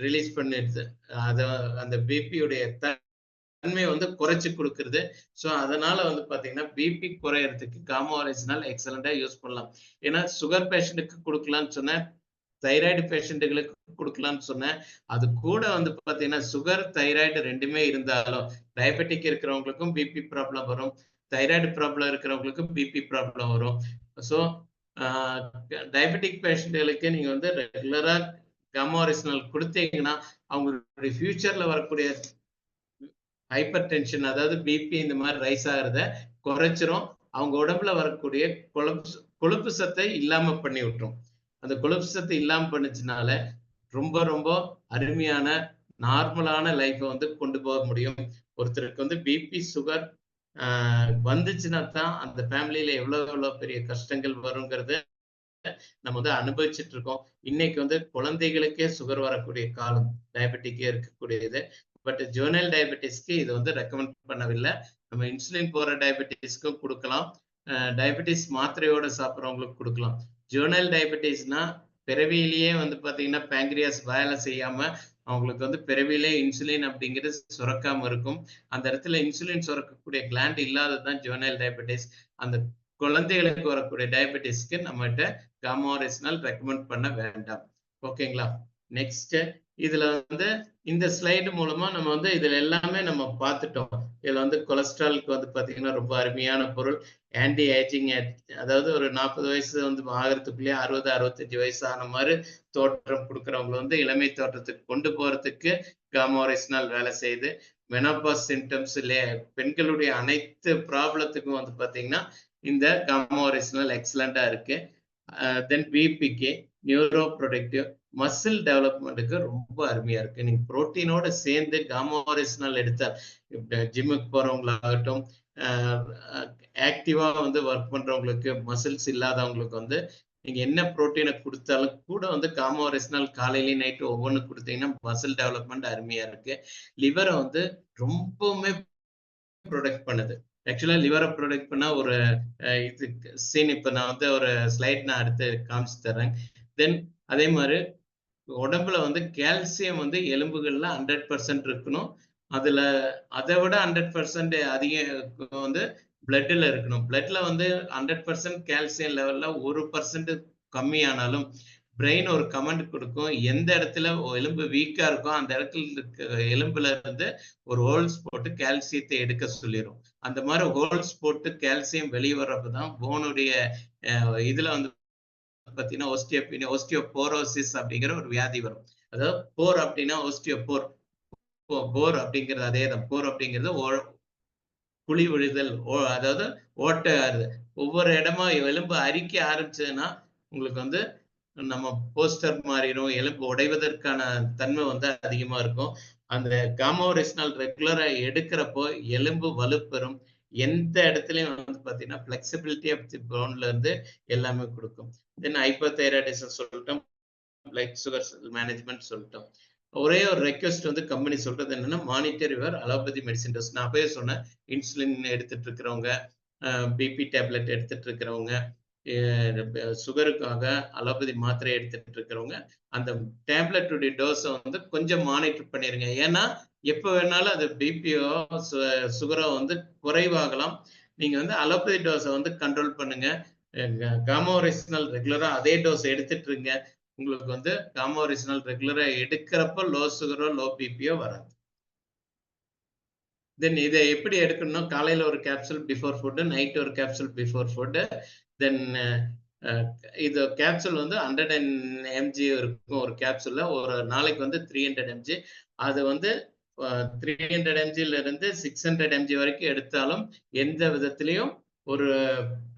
ரிலீஸ் பண்ணிடுது. அதை அந்த பிபியுடைய தன்மையை வந்து குறைச்சு கொடுக்குறது. ஸோ அதனால வந்து பாத்தீங்கன்னா பிபி குறையறதுக்கு காமா வைரஸ்னால் எக்ஸலண்டா யூஸ் பண்ணலாம். ஏன்னா சுகர் பேஷண்ட்டுக்கு கொடுக்கலாம்னு சொன்னேன், தைராய்டு பேஷண்ட்டுகளுக்கு கொடுக்கலாம்னு சொன்னேன். அது கூட வந்து பாத்தீங்கன்னா சுகர் தைராய்டு ரெண்டுமே இருந்தாலும் டயபெட்டிக் இருக்கிறவங்களுக்கும் பிபி ப்ராப்ளம் வரும், தைராய்டு ப்ராப்ளம் இருக்கிறவங்களுக்கும் பிபி ப்ராப்ளம் வரும். ஸோ டயபெட்டிக் பேஷண்ட்டுகளுக்கு நீங்க வந்து ரெகுலரா காமா வைரஸ்னால் கொடுத்தீங்கன்னா அவங்களுடைய ஃபியூச்சர்ல வரக்கூடிய ஹைப்பர் டென்ஷன், அதாவது பிபி இந்த மாதிரி ரைஸ் ஆகிறத குறைச்சிரும். அவங்க உடம்புல வரக்கூடிய கொழுப்பு சத்தை இல்லாம பண்ணி விட்டுரும். அந்த கொழுப்பு சத்தை இல்லாம பண்ணுச்சுனால ரொம்ப ரொம்ப அருமையான நார்மலான லைஃப்பை வந்து கொண்டு போக முடியும். ஒருத்தருக்கு வந்து பிபி சுகர் வந்துச்சுன்னா தான் அந்த ஃபேமிலியில எவ்வளவு பெரிய கஷ்டங்கள் வருங்கிறது நம்ம வந்து அனுபவிச்சுட்டு இருக்கோம். இன்னைக்கு வந்து குழந்தைகளுக்கே சுகர் வரக்கூடிய காலம் டயபெட்டிக்கே இருக்கக்கூடியது. பட் ஜுவனைல் டயபெட்டிஸ்க்கு இது வந்து ரெக்கமெண்ட் பண்ணவில்லை. நம்ம இன்சுலின் போற டயபெட்டிஸ்க்கும் கொடுக்கலாம், டயபெட்டிஸ் மாத்திரையோட சாப்பிட்றவங்களுக்கு கொடுக்கலாம். ஜுவனைல் டயபெட்டிஸ்னா பிறவியிலேயே வந்து பாத்தீங்கன்னா பேங்க்ரியாஸ் வேலை செய்யாம அவங்களுக்கு வந்து பிறவியிலே இன்சுலின் அப்படிங்கிறது சுரக்காம இருக்கும். அந்த இடத்துல இன்சுலின் சுரக்கக்கூடிய கிளாண்ட் இல்லாததுதான் ஜுவனைல் டயபெட்டிஸ். அந்த குழந்தைகளுக்கு வரக்கூடிய டயபெட்டிஸ்க்கு நம்மகிட்ட காமா வைரஸ்னால் ரெக்கமெண்ட் பண்ண வேண்டாம். ஓகேங்களா? நெக்ஸ்ட் இதுல வந்து இந்த ஸ்லைடு மூலமா நம்ம வந்து இதுல எல்லாமே நம்ம பார்த்துட்டோம். இதுல வந்து கொலஸ்ட்ராலுக்கு வந்து பாத்தீங்கன்னா ரொம்ப அருமையான பொருள், ஆன்டி ஏஜிங், அதாவது ஒரு 40 வயசு வந்து ஆகிறதுக்குள்ளேயே 60-65 வயசு ஆன மாதிரி தோற்றம் கொடுக்குறவங்களை வந்து இளமை தோற்றத்துக்கு கொண்டு போறதுக்கு காமா வைரஸ்னால் வேலை செய்யுது. மெனோபாஸ் சிம்டம்ஸ் பெண்களுடைய அனைத்து ப்ராப்ளத்துக்கும் வந்து பாத்தீங்கன்னா இந்த காமா வைரஸ்னால் எக்ஸலண்டா இருக்கு. தென் பிபிகே, நியூரோ ப்ரொடக்டிவ், மசில் டெவலப்மெண்ட்டுக்கு ரொம்ப அருமையா இருக்கு. நீங்க புரோட்டீனோட சேர்ந்து காமா ஒரிஜினல் எடுத்தால் ஜிம்முக்கு போறவங்களாகட்டும், ஆக்டிவா வந்து ஒர்க் பண்றவங்களுக்கு, மசில்ஸ் இல்லாதவங்களுக்கு வந்து நீங்க என்ன புரோட்டீனை கொடுத்தாலும் கூட வந்து காமா ஒரிஜினல் காலையிலயும் நைட்டு ஒவ்வொன்று கொடுத்தீங்கன்னா மசில் டெவலப்மெண்ட் அருமையா இருக்கு. லிவரை வந்து ரொம்பவுமே ப்ரொடக்ட் பண்ணுது. ஆக்சுவலா லிவரை ப்ரொடக்ட் பண்ணா ஒரு இது சீன் இப்ப நான் வந்து ஒரு ஸ்லைட் நான் அடுத்து காமிச்சு தரேன். தென் அதே மாதிரி உடம்புல வந்து கால்சியம் வந்து எலும்புகள்ல 100% இருக்கணும். அதுல அதை விட 100% அதிகம் வந்து பிளட்ல இருக்கணும். பிளட்ல வந்து 100% கால்சியம் லெவல்ல 1% கம்மியானாலும் பிரெயின் ஒரு கமெண்ட் கொடுக்கும். எந்த இடத்துல எலும்பு வீக்கா இருக்கோ அந்த இடத்துல இருக்க எலும்புல இருந்து ஒரு ஹோல்ஸ் போட்டு கால்சியத்தை எடுக்க சொல்லிடும். அந்த மாதிரி ஹோல்ஸ் போட்டு கால்சியம் வெளியே வர்றப்பதான் போனுடைய இதுல வந்து பாத்தீங்கன்னா ஓஸ்டியோபோரோசிஸ் அப்படிங்கிற ஒரு வியாதி வரும். அதாவது போர் அப்படின்னா ஓஸ்டியோபோர், போர் அப்படிங்கிறது அதே தான். போர் அப்படிங்கிறது குழி விழுதல், அதாவது ஓட்டை ஆறுது. ஒவ்வொரு இடமா எலும்பு அரிக்க ஆரம்பிச்சதுன்னா உங்களுக்கு வந்து நம்ம போஸ்டர் மாறிடும், எலும்பு உடைவதற்கான தன்மை வந்து அதிகமா இருக்கும். அந்த காமா ஒரிஜினல் ரெகுலரா எடுக்கிறப்போ எலும்பு வலுப்பெறும். எந்த இடத்துலயும் வந்து பாத்தீங்கன்னா பிளெக்சிபிலிட்டி ஆஃப் தி போன்ல இருந்து எல்லாமே கொடுக்கும். தென் ஹைப்போதைராய்டிசம் சொல்லிட்டோம், பிளட் சுகர் மேனேஜ்மெண்ட் சொல்லிட்டோம். ஒரே ஒரு ரெக்வெஸ்ட் வந்து கம்பெனி சொல்றது என்னன்னா, monitor your allopathy medicine dose. நான் அப்பவே சொன்னேன், இன்சுலின் எடுத்துட்டு இருக்கிறவங்க, பிபி டேப்லெட் எடுத்துட்டு இருக்கிறவங்க, சுகருக்காக அலோபதி மாத்திரை எடுத்துட்டு இருக்கிறவங்க அந்த டேப்லெட்டுடைய டோஸை வந்து கொஞ்சம் மானிட்டர் பண்ணிருங்க. ஏன்னா எப்ப வேணாலும் அது பிபியோ சுகரோ வந்து குறைவாகலாம். நீங்க வந்து அலோபதி டோஸை வந்து கண்ட்ரோல் பண்ணுங்க. காமா ஒரிஜினல் ரெகுலரா அதே டோஸ் எடுத்துட்டு இருங்க. உங்களுக்கு வந்து காமா ஒரிஜினல் ரெகுலரா எடுக்கிறப்ப லோ சுகரோ லோ பிபியோ வராது. தென் இதை எப்படி எடுக்கணும்னா, காலையில ஒரு கேப்சூல் பிஃபோர் ஃபுட், நைட் ஒரு கேப்சூல் பிஃபோர் ஃபுட். தென் இது கேப்சூல் வந்து 100 mg இருக்கும் ஒரு கேப்சூல்ல. ஒரு நாளைக்கு வந்து 300 mg. அது வந்து 300 mgல இருந்து 600 mg வரைக்கும் எடுத்தாலும் எந்த விதத்திலையும் ஒரு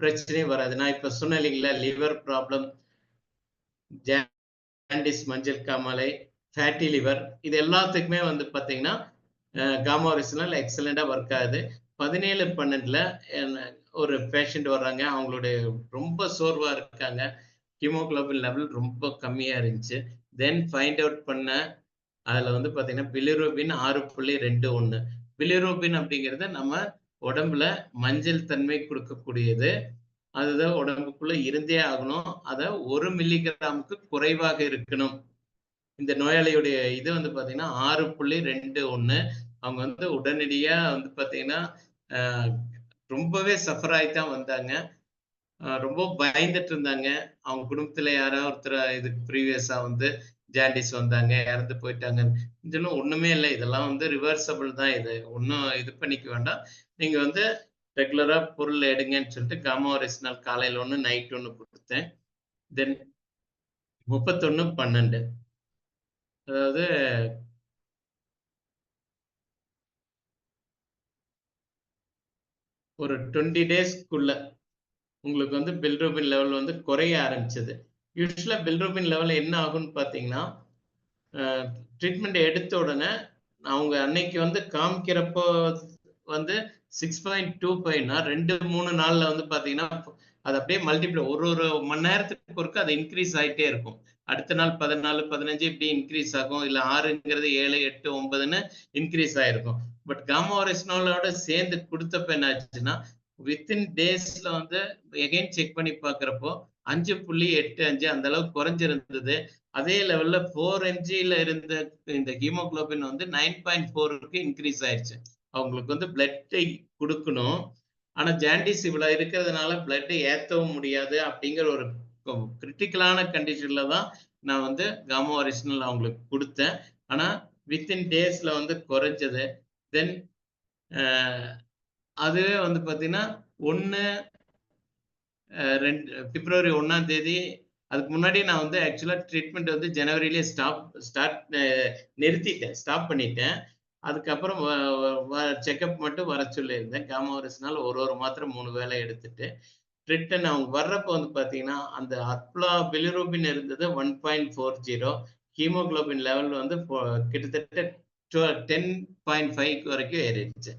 பிரச்சனையும் வராது. நான் இப்ப சொன்னேன் இல்லைங்களா, லிவர் ப்ராப்ளம், ஜாண்டிஸ், மஞ்சள் காமாலை, ஃபேட்டி லிவர், இது எல்லாத்துக்குமே வந்து பாத்தீங்கன்னா காமா ஒரிஜினல் எக்ஸலண்டா ஒர்க் ஆகுது. 17/12 ஒரு பேஷண்ட் வர்றாங்க, அவங்களுடைய ரொம்ப சோர்வா இருக்காங்க, ஹீமோகுளோபின் லெவல் ரொம்ப கம்மியா இருந்துச்சு. தென் ஃபைண்ட் அவுட் பண்ண, அதுல வந்து பாத்தீங்கன்னா பிலிரூபின் 6.21. பிலிரூபின் அப்படிங்கிறது நம்ம உடம்புல மஞ்சள் தன்மை கொடுக்கக்கூடியது. அதுதான் உடம்புக்குள்ள இருந்தே ஆகணும். அத 1 மில்லிகிராமுக்கு குறைவாக இருக்கணும். இந்த நோயாளியுடைய இது வந்து பாத்தீங்கன்னா 6.21. அவங்க வந்து உடனடியா வந்து பாத்தீங்கன்னா ரொம்பவே சஃபர் ஆயித்தான் வந்தாங்க. ரொம்ப பயந்துட்டு இருந்தாங்க. அவங்க குடும்பத்துல யாரோ ஒருத்தர் இதுக்கு ப்ரீவியஸா வந்து ஜாண்டிஸ் வந்தாங்க, இறந்து போயிட்டாங்க. இதெல்லாம் ஒண்ணுமே இல்லை, இதெல்லாம் வந்து ரிவர்சபிள் தான். இது ஒன்றும் இது பண்ணிக்க வேண்டாம். நீங்க வந்து ரெகுலரா பொருள் எடுங்கன்னு சொல்லிட்டு காமா ஒரிஜினல் காலையில 1 நைட் 1 கொடுத்தேன். தென் 31/12, அதாவது ஒரு 20 டேஸ்க்குள்ள உங்களுக்கு வந்து பில்ரூபின் லெவல் வந்து குறைய ஆரம்பிச்சது. யூஸ்வலா பில்ரூபின் லெவல் என்ன ஆகும்னு பாத்தீங்கன்னா, ட்ரீட்மெண்ட் எடுத்த உடனே அவங்க அன்னைக்கு வந்து காமிக்கிறப்போ வந்து 6.25னா 2-3 நாள்ல வந்து பாத்தீங்கன்னா அது அப்படியே மல்டிப்ளை, ஒரு மணி நேரத்துக்கு ஒருக்க அது இன்க்ரீஸ் ஆயிட்டே இருக்கும். அடுத்த நாள் 14, 15 இப்படி இன்க்ரீஸ் ஆகும். இல்ல 6ங்கிறது 7, 8, 9ன்னு இன்க்ரீஸ் ஆயிருக்கும். பட் காமா ஒரிஜினலோட சேர்ந்து கொடுத்தப்ப என்ன ஆச்சுன்னா, வித்தின் டேஸ்ல வந்து எகைன் செக் பண்ணி பாக்குறப்போ 5.85 அந்த அளவுக்கு குறைஞ்சிருந்தது. அதே லெவல்ல 4 mgல இருந்த இந்த ஹீமோகுளோபின் வந்து 9.4க்கு இன்க்ரீஸ் ஆயிடுச்சு. அவங்களுக்கு வந்து பிளட்டை கொடுக்கணும். ஆனா ஜாண்டிஸ் இவ்வளவு இருக்கிறதுனால பிளட் ஏத்தவும் முடியாது. அப்படிங்கிற ஒரு கிரிட்டிக்கலான கண்டிஷன்ல தான் நான் வந்து காமா ஒரிஜினல் அவங்களுக்கு கொடுத்தேன். ஆனா வித்தின் டேஸ்ல வந்து குறைஞ்சது. தென் அதுவே வந்து பாத்தீங்கன்னா பிப்ரவரி 1ஆம் தேதி, அதுக்கு முன்னாடி நான் வந்து ஆக்சுவலா ட்ரீட்மெண்ட் வந்து ஜனவரியிலே ஸ்டாப் பண்ணிட்டேன். அதுக்கப்புறம் செக்அப் மட்டும் வர சொல்லியிருந்தேன். காமா ஒரிஜினல் ஒரு மாத்திரை 3 வேளை எடுத்துட்டு ரிட்டன் அவங்க வர்றப்போ வந்து பாத்தீங்கன்னா அந்த அப்லா பிலிரூபின் இருந்தது 1.40, ஹீமோகுளோபின் லெவல் வந்து கிட்டத்தட்ட 10.5 வரைக்கும் ஏறிடுச்சு.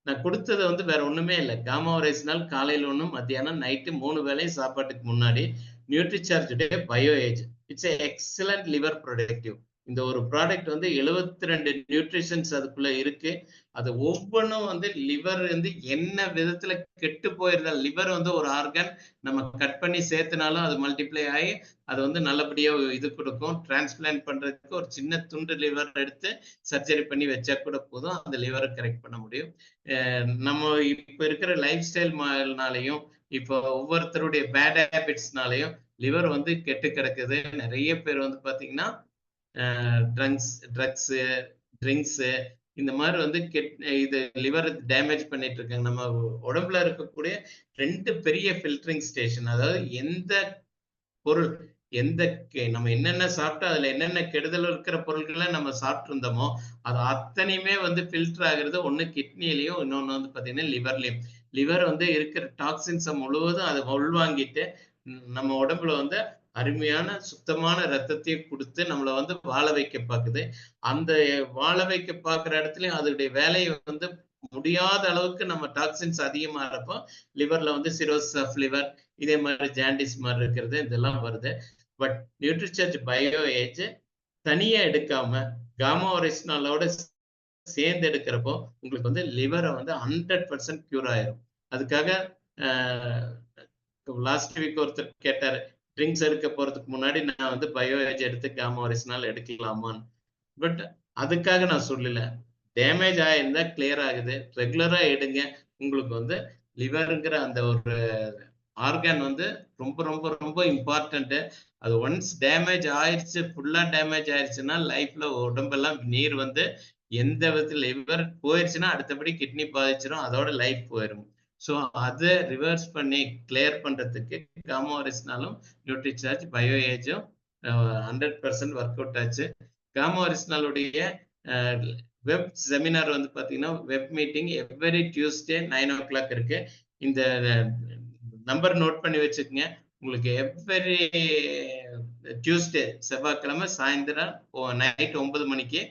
நான் கொடுத்தது வந்து வேற ஒண்ணுமே இல்லை. காமா ஒரைசினால் காலையில் ஒன்றும், மத்தியானம் நைட்டு 3 வேளையும் சாப்பாட்டுக்கு முன்னாடி நியூட்ரிசார்ஜ் டே bio age. It's excellent liver protective. இந்த ஒரு ப்ராடக்ட் வந்து 72 நியூட்ரிஷன்ஸ் அதுக்குள்ள இருக்கு. அது ஒவ்வொன்றும் வந்து லிவர் வந்து என்ன விதத்துல கெட்டு போயிருந்தா, லிவர் வந்து ஒரு ஆர்கன் நம்ம கட் பண்ணி சேர்த்துனாலும் அது மல்டிப்ளை ஆகி அது வந்து நல்லபடியா இது கொடுக்கும். டிரான்ஸ்பிளான்ட் பண்றதுக்கு ஒரு சின்ன துண்டு லிவர் எடுத்து சர்ஜரி பண்ணி வச்சா கூட போதும், அந்த லிவரை கரெக்ட் பண்ண முடியும். நம்ம இப்ப இருக்கிற லைஃப் ஸ்டைல்னாலையும் இப்போ ஒவ்வொருத்தருடைய பேட் ஹேபிட்ஸ்னாலையும் லிவர் வந்து கெட்டு கிடக்குது. நிறைய பேர் வந்து பாத்தீங்கன்னா ட்ரிங்க்ஸ் இந்த மாதிரி வந்து இது லிவர் டேமேஜ் பண்ணிட்டு இருக்காங்க. நம்ம உடம்புல இருக்கக்கூடிய 2 பெரிய ஃபில்டரிங் ஸ்டேஷன், அதாவது எந்த பொருள் நம்ம என்னென்ன சாப்பிட்டா அதுல என்னென்ன கெடுதல் இருக்கிற பொருட்களை நம்ம சாப்பிட்டு இருந்தோமோ அது அத்தனையுமே வந்து ஃபில்டர் ஆகுறது ஒண்ணு கிட்னிலையும், இன்னொன்னு வந்து பாத்தீங்கன்னா லிவர்லயும். லிவர் வந்து இருக்கிற டாக்ஸின்ஸை முழுவதும் அதை உள்வாங்கிட்டு நம்ம உடம்புல வந்து அருமையான சுத்தமான ரத்தத்தையும் கொடுத்து நம்மளை வந்து வாழ வைக்க பார்க்குது. அந்த வாழ வைக்க பார்க்குற இடத்துலயும் அதோடைய வேலையை வந்து முடியாத அளவுக்கு நம்ம டாக்ஸின்ஸ் அதிகமா இருப்போம். லிவர்ல வந்து சிரோசிஸ் ஆஃப் லிவர், இதே மாதிரி ஜாண்டிஸ் மாதிரி இருக்கிறது, இதெல்லாம் வருது. பட் நியூட்ரிசார்ஜ் பயோ ஏஜ் தனியா எடுக்காம காமா ஒரைசினாலோட சேர்ந்து எடுக்கிறப்போ உங்களுக்கு வந்து லிவரை வந்து 100% கியூர் ஆயிரும். அதுக்காக லாஸ்ட் வீக் ஒருத்தர் கேட்டாரு, ட்ரிங்க்ஸ் எடுக்க போறதுக்கு முன்னாடி நான் வந்து பயோ ஏஜ் எடுத்து காமா ஒரைசினால் எடுக்கலாமான்னு. பட் அதுக்காக நான் சொல்லல, டேமேஜ் ஆயிருந்தா கிளியர் ஆகுது, ரெகுலரா எடுங்க. உங்களுக்கு வந்து லிவருங்கிற அந்த ஒரு ஆர்கன் வந்து ரொம்ப ரொம்ப ரொம்ப இம்பார்ட்டன்ட். அது ஒன்ஸ் டேமேஜ் ஆயிடுச்சு, ஃபுல்லா டேமேஜ் ஆயிடுச்சுன்னா லைஃப்ல உடம்பெல்லாம் நீர் வந்து எந்த விதத்துல லிவர் போயிடுச்சுன்னா அடுத்தபடி கிட்னி பாதிச்சிடும், அதோட லைஃப் போயிடும். ஸோ அதை ரிவர்ஸ் பண்ணி கிளியர் பண்றதுக்கு காமா ஒரைசினாலும் நியூட்ரிசார்ஜ் பயோ ஏஜும் 100% ஒர்க் அவுட் ஆச்சு. காமா ஒரைசினாலுடைய வெப் செமினார் வந்து பாத்தீங்கன்னா web meeting every Tuesday 9 o'clock இருக்கு. இந்த நம்பர் நோட் பண்ணி வச்சுக்கோங்க. உங்களுக்கு எவ்ரி டியூஸ்டே செவ்வாய்க்கிழமை சாயந்தரம் நைட் 9 மணிக்கு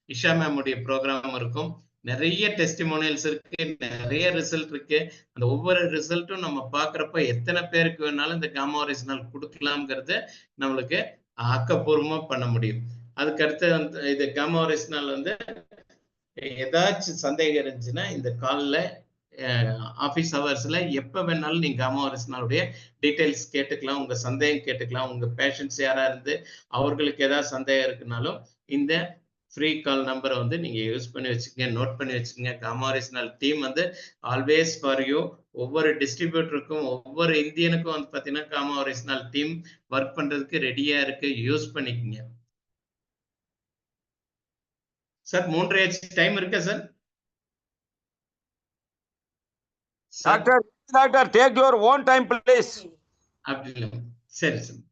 இஷா மேமுடைய ப்ரோக்ராம் இருக்கும். நிறைய டெஸ்டிமோனியல்ஸ் இருக்கு, நிறைய ரிசல்ட் இருக்கு. அந்த ஒவ்வொரு ரிசல்ட்டும் நம்ம பாக்குறப்ப எத்தனை பேருக்கு வேணாலும் இந்த காமா ஒரைசினால் கொடுக்கலாம்ங்கிறது நம்மளுக்கு ஆக்கப்பூர்வமா பண்ண முடியும். அதுக்கடுத்து இது காமா ஒரைசினால் வந்து ஏதாச்சும் சந்தேகம் இருந்துச்சுன்னா இந்த காலில் ஆஃபீஸ் ஹவர்ஸ்ல எப்போ வேணாலும் நீங்க காமா ஒரைசினாலுடைய டீட்டெயில்ஸ் கேட்டுக்கலாம், உங்க சந்தேகம் கேட்டுக்கலாம். உங்க பேஷண்ட்ஸ் யாரா இருந்து அவர்களுக்கு ஏதாவது சந்தேகம் இருக்குனாலும் இந்த ஃப்ரீ கால் நம்பரை வந்து நீங்க யூஸ் பண்ணி வச்சுக்கங்க, நோட் பண்ணி வச்சுக்கோங்க. காமா ஒரைசினால் டீம் வந்து ஆல்வேஸ் ஃபார் யூ. ஒவ்வொரு டிஸ்ட்ரிபியூட்டருக்கும் ஒவ்வொரு இந்தியனுக்கும் வந்து பாத்தீங்கன்னா காமா ஒரைசினால் டீம் ஒர்க் பண்றதுக்கு ரெடியா இருக்கு, யூஸ் பண்ணிக்கோங்க. சார் 3:30 டைம் இருக்கா sir? Doctor, take your own time, please. அப்படி சரி சார்.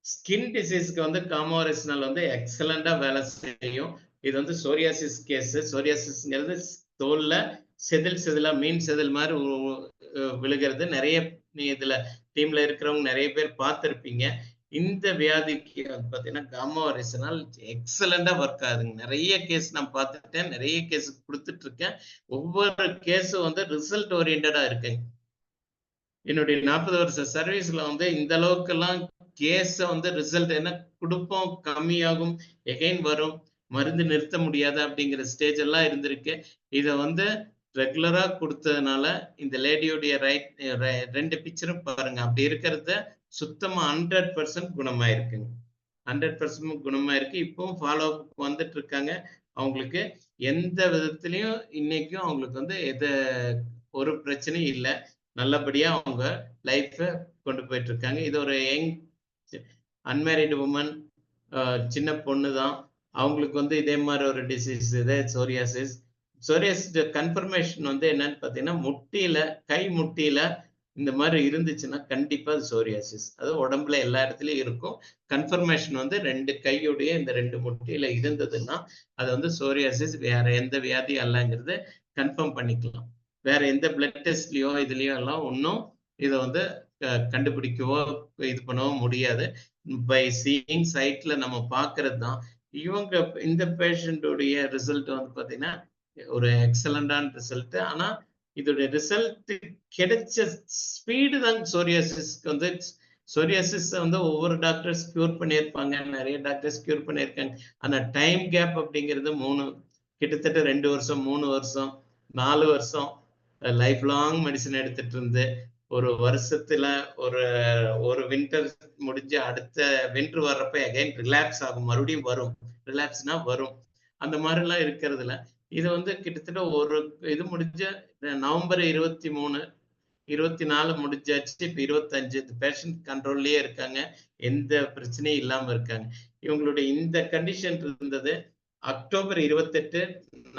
ஸ்கின் டிசீஸ்க்கு வந்து காமா ஒரைசினால் வந்து எக்ஸலண்டா வேலை செய்யும். இது வந்து சோரியாசிஸ் கேஸ். சோரியாசிஸ்ங்கிறது தோல்ல செதிலா மீன் செதில் மாதிரி விழுகிறது. நிறைய இதுல டீம்ல இருக்கிறவங்க நிறைய பேர் பார்த்திருப்பீங்க. இந்த வியாதிக்கு பாத்தீங்கன்னா காமா ஒரைசினால் எக்ஸலண்டா ஒர்க் ஆகுதுங்க. நிறைய கேஸ் நான் பார்த்துட்டேன், நிறைய கேஸ் கொடுத்துட்டு இருக்கேன். ஒவ்வொரு கேஸும் வந்து ரிசல்ட் ஓரியன்டா இருக்குங்க. என்னுடைய 40 வருஷ சர்வீஸ்ல வந்து இந்த அளவுக்கு எல்லாம் கேஸ வந்து ரிசல்ட் என்ன கொடுப்போம், கம்மியாகும், எகைன் வரும், மருந்து நிறுத்த முடியாது அப்படிங்கிற ஸ்டேஜ் எல்லாம் இருந்திருக்கு. இதை வந்து ரெகுலரா கொடுத்ததுனால இந்த லேடியோடைய 2 பிக்சரும் பாருங்க. அப்படி இருக்கிறத சுத்தமா 100% குணமாயிருக்குங்க. 100% குணமாயிருக்கு. இப்பவும் ஃபாலோ அப் வந்துட்டு இருக்காங்க. அவங்களுக்கு எந்த விதத்திலையும் இன்னைக்கும் அவங்களுக்கு வந்து ஒரு பிரச்சனையும் இல்லை. நல்லபடியா அவங்க லைஃப கொண்டு போயிட்டு இருக்காங்க. இது ஒரு யங் அன்மேரிடு உமன், சின்ன பொண்ணு தான். அவங்களுக்கு வந்து இதே மாதிரி ஒரு டிசீஸ், இதே சோரியாசிஸ். கன்ஃபர்மேஷன் வந்து என்னன்னு பாத்தீங்கன்னா முட்டியில, கை முட்டியில இந்த மாதிரி இருந்துச்சுன்னா கண்டிப்பா அது சோரியாசிஸ். அது உடம்புல எல்லா இடத்துலயும் இருக்கும். கன்ஃபர்மேஷன் வந்து 2 கையுடைய இந்த 2 முட்டியில இருந்ததுன்னா அது வந்து சோரியாசிஸ், வேற எந்த வியாதி அல்லங்கிறது கன்ஃபார்ம் பண்ணிக்கலாம். வேற எந்த பிளட் டெஸ்ட்லயோ இதுலயோ எல்லாம் ஒன்றும் இதை வந்து கண்டுபிடிக்கவோ இது பண்ணவோ முடியாது. பை சீயிங் சைட்ல நம்ம பார்க்கறது தான். இவங்க இந்த பேஷண்ட்டுடைய ரிசல்ட் வந்து பார்த்தீங்கன்னா ஒரு எக்ஸலண்டான ரிசல்ட். ஆனா இதோடைய ரிசல்ட் கிடைச்ச ஸ்பீடு தான் சோரியாசிஸ்க்கு வந்து சோரியாசிஸ் வந்து ஒவ்வொரு டாக்டர்ஸ் கியூர் பண்ணியிருப்பாங்க, நிறைய டாக்டர்ஸ் கியூர் பண்ணியிருக்காங்க. ஆனா டைம் கேப் அப்படிங்கிறது கிட்டத்தட்ட 2 வருஷம் 3 வருஷம் 4 வருஷம் லைஃப் லாங் மெடிசன் எடுத்துட்டு இருந்து ஒரு வருஷத்துல ஒரு வின்டர் முடிஞ்சு அடுத்த வின்டர் வர்றப்ப அகைன் ரிலாக்ஸ் ஆகும், மறுபடியும் வரும். ரிலாக்ஸ்னா வரும். அந்த மாதிரி எல்லாம் இருக்கிறதுல இது வந்து கிட்டத்தட்ட ஒரு இது முடிஞ்ச நவம்பர் 23 24 முடிஞ்சாச்சு. இப்ப 25 பேஷண்ட் கண்ட்ரோல்லயே இருக்காங்க, எந்த பிரச்சனையும் இல்லாம இருக்காங்க. இவங்களுடைய இந்த கண்டிஷன் இருந்தது அக்டோபர் 28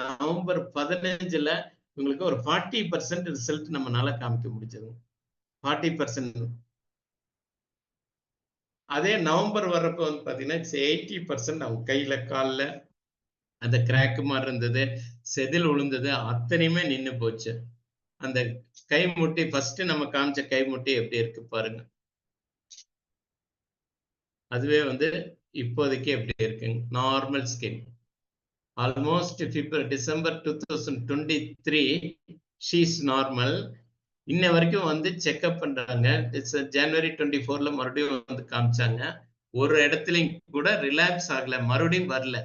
நவம்பர் 15ல இவங்களுக்கு ஒரு 40% ரிசல்ட் நம்மளால காமிக்க முடிஞ்சது. 40%. அதே நவம்பர் வர்றப்ப வந்து பாத்தீங்கன்னா 80% அவங்க கையில கால்ல அந்த கிராக் மாதிரி இருந்தது, செதில் விழுந்தது, அத்தனையுமே நின்னு போச்சு. அந்த கைமுட்டி ஃபர்ஸ்ட் நம்ம காமிச்ச கைமுட்டி எப்படி இருக்கு பாருங்க. அதுவே வந்து இப்போதைக்கு எப்படி இருக்குங்க, normal skin. Almost December 2023 she is normal. இன்ன வரைக்கும் வந்து செக்அப் பண்றாங்க. ஜனவரி 24ல மறுபடியும் வந்து காமிச்சாங்க. ஒரு இடத்துலயும் கூட ரிலாக்ஸ் ஆகல, மறுபடியும் வரல.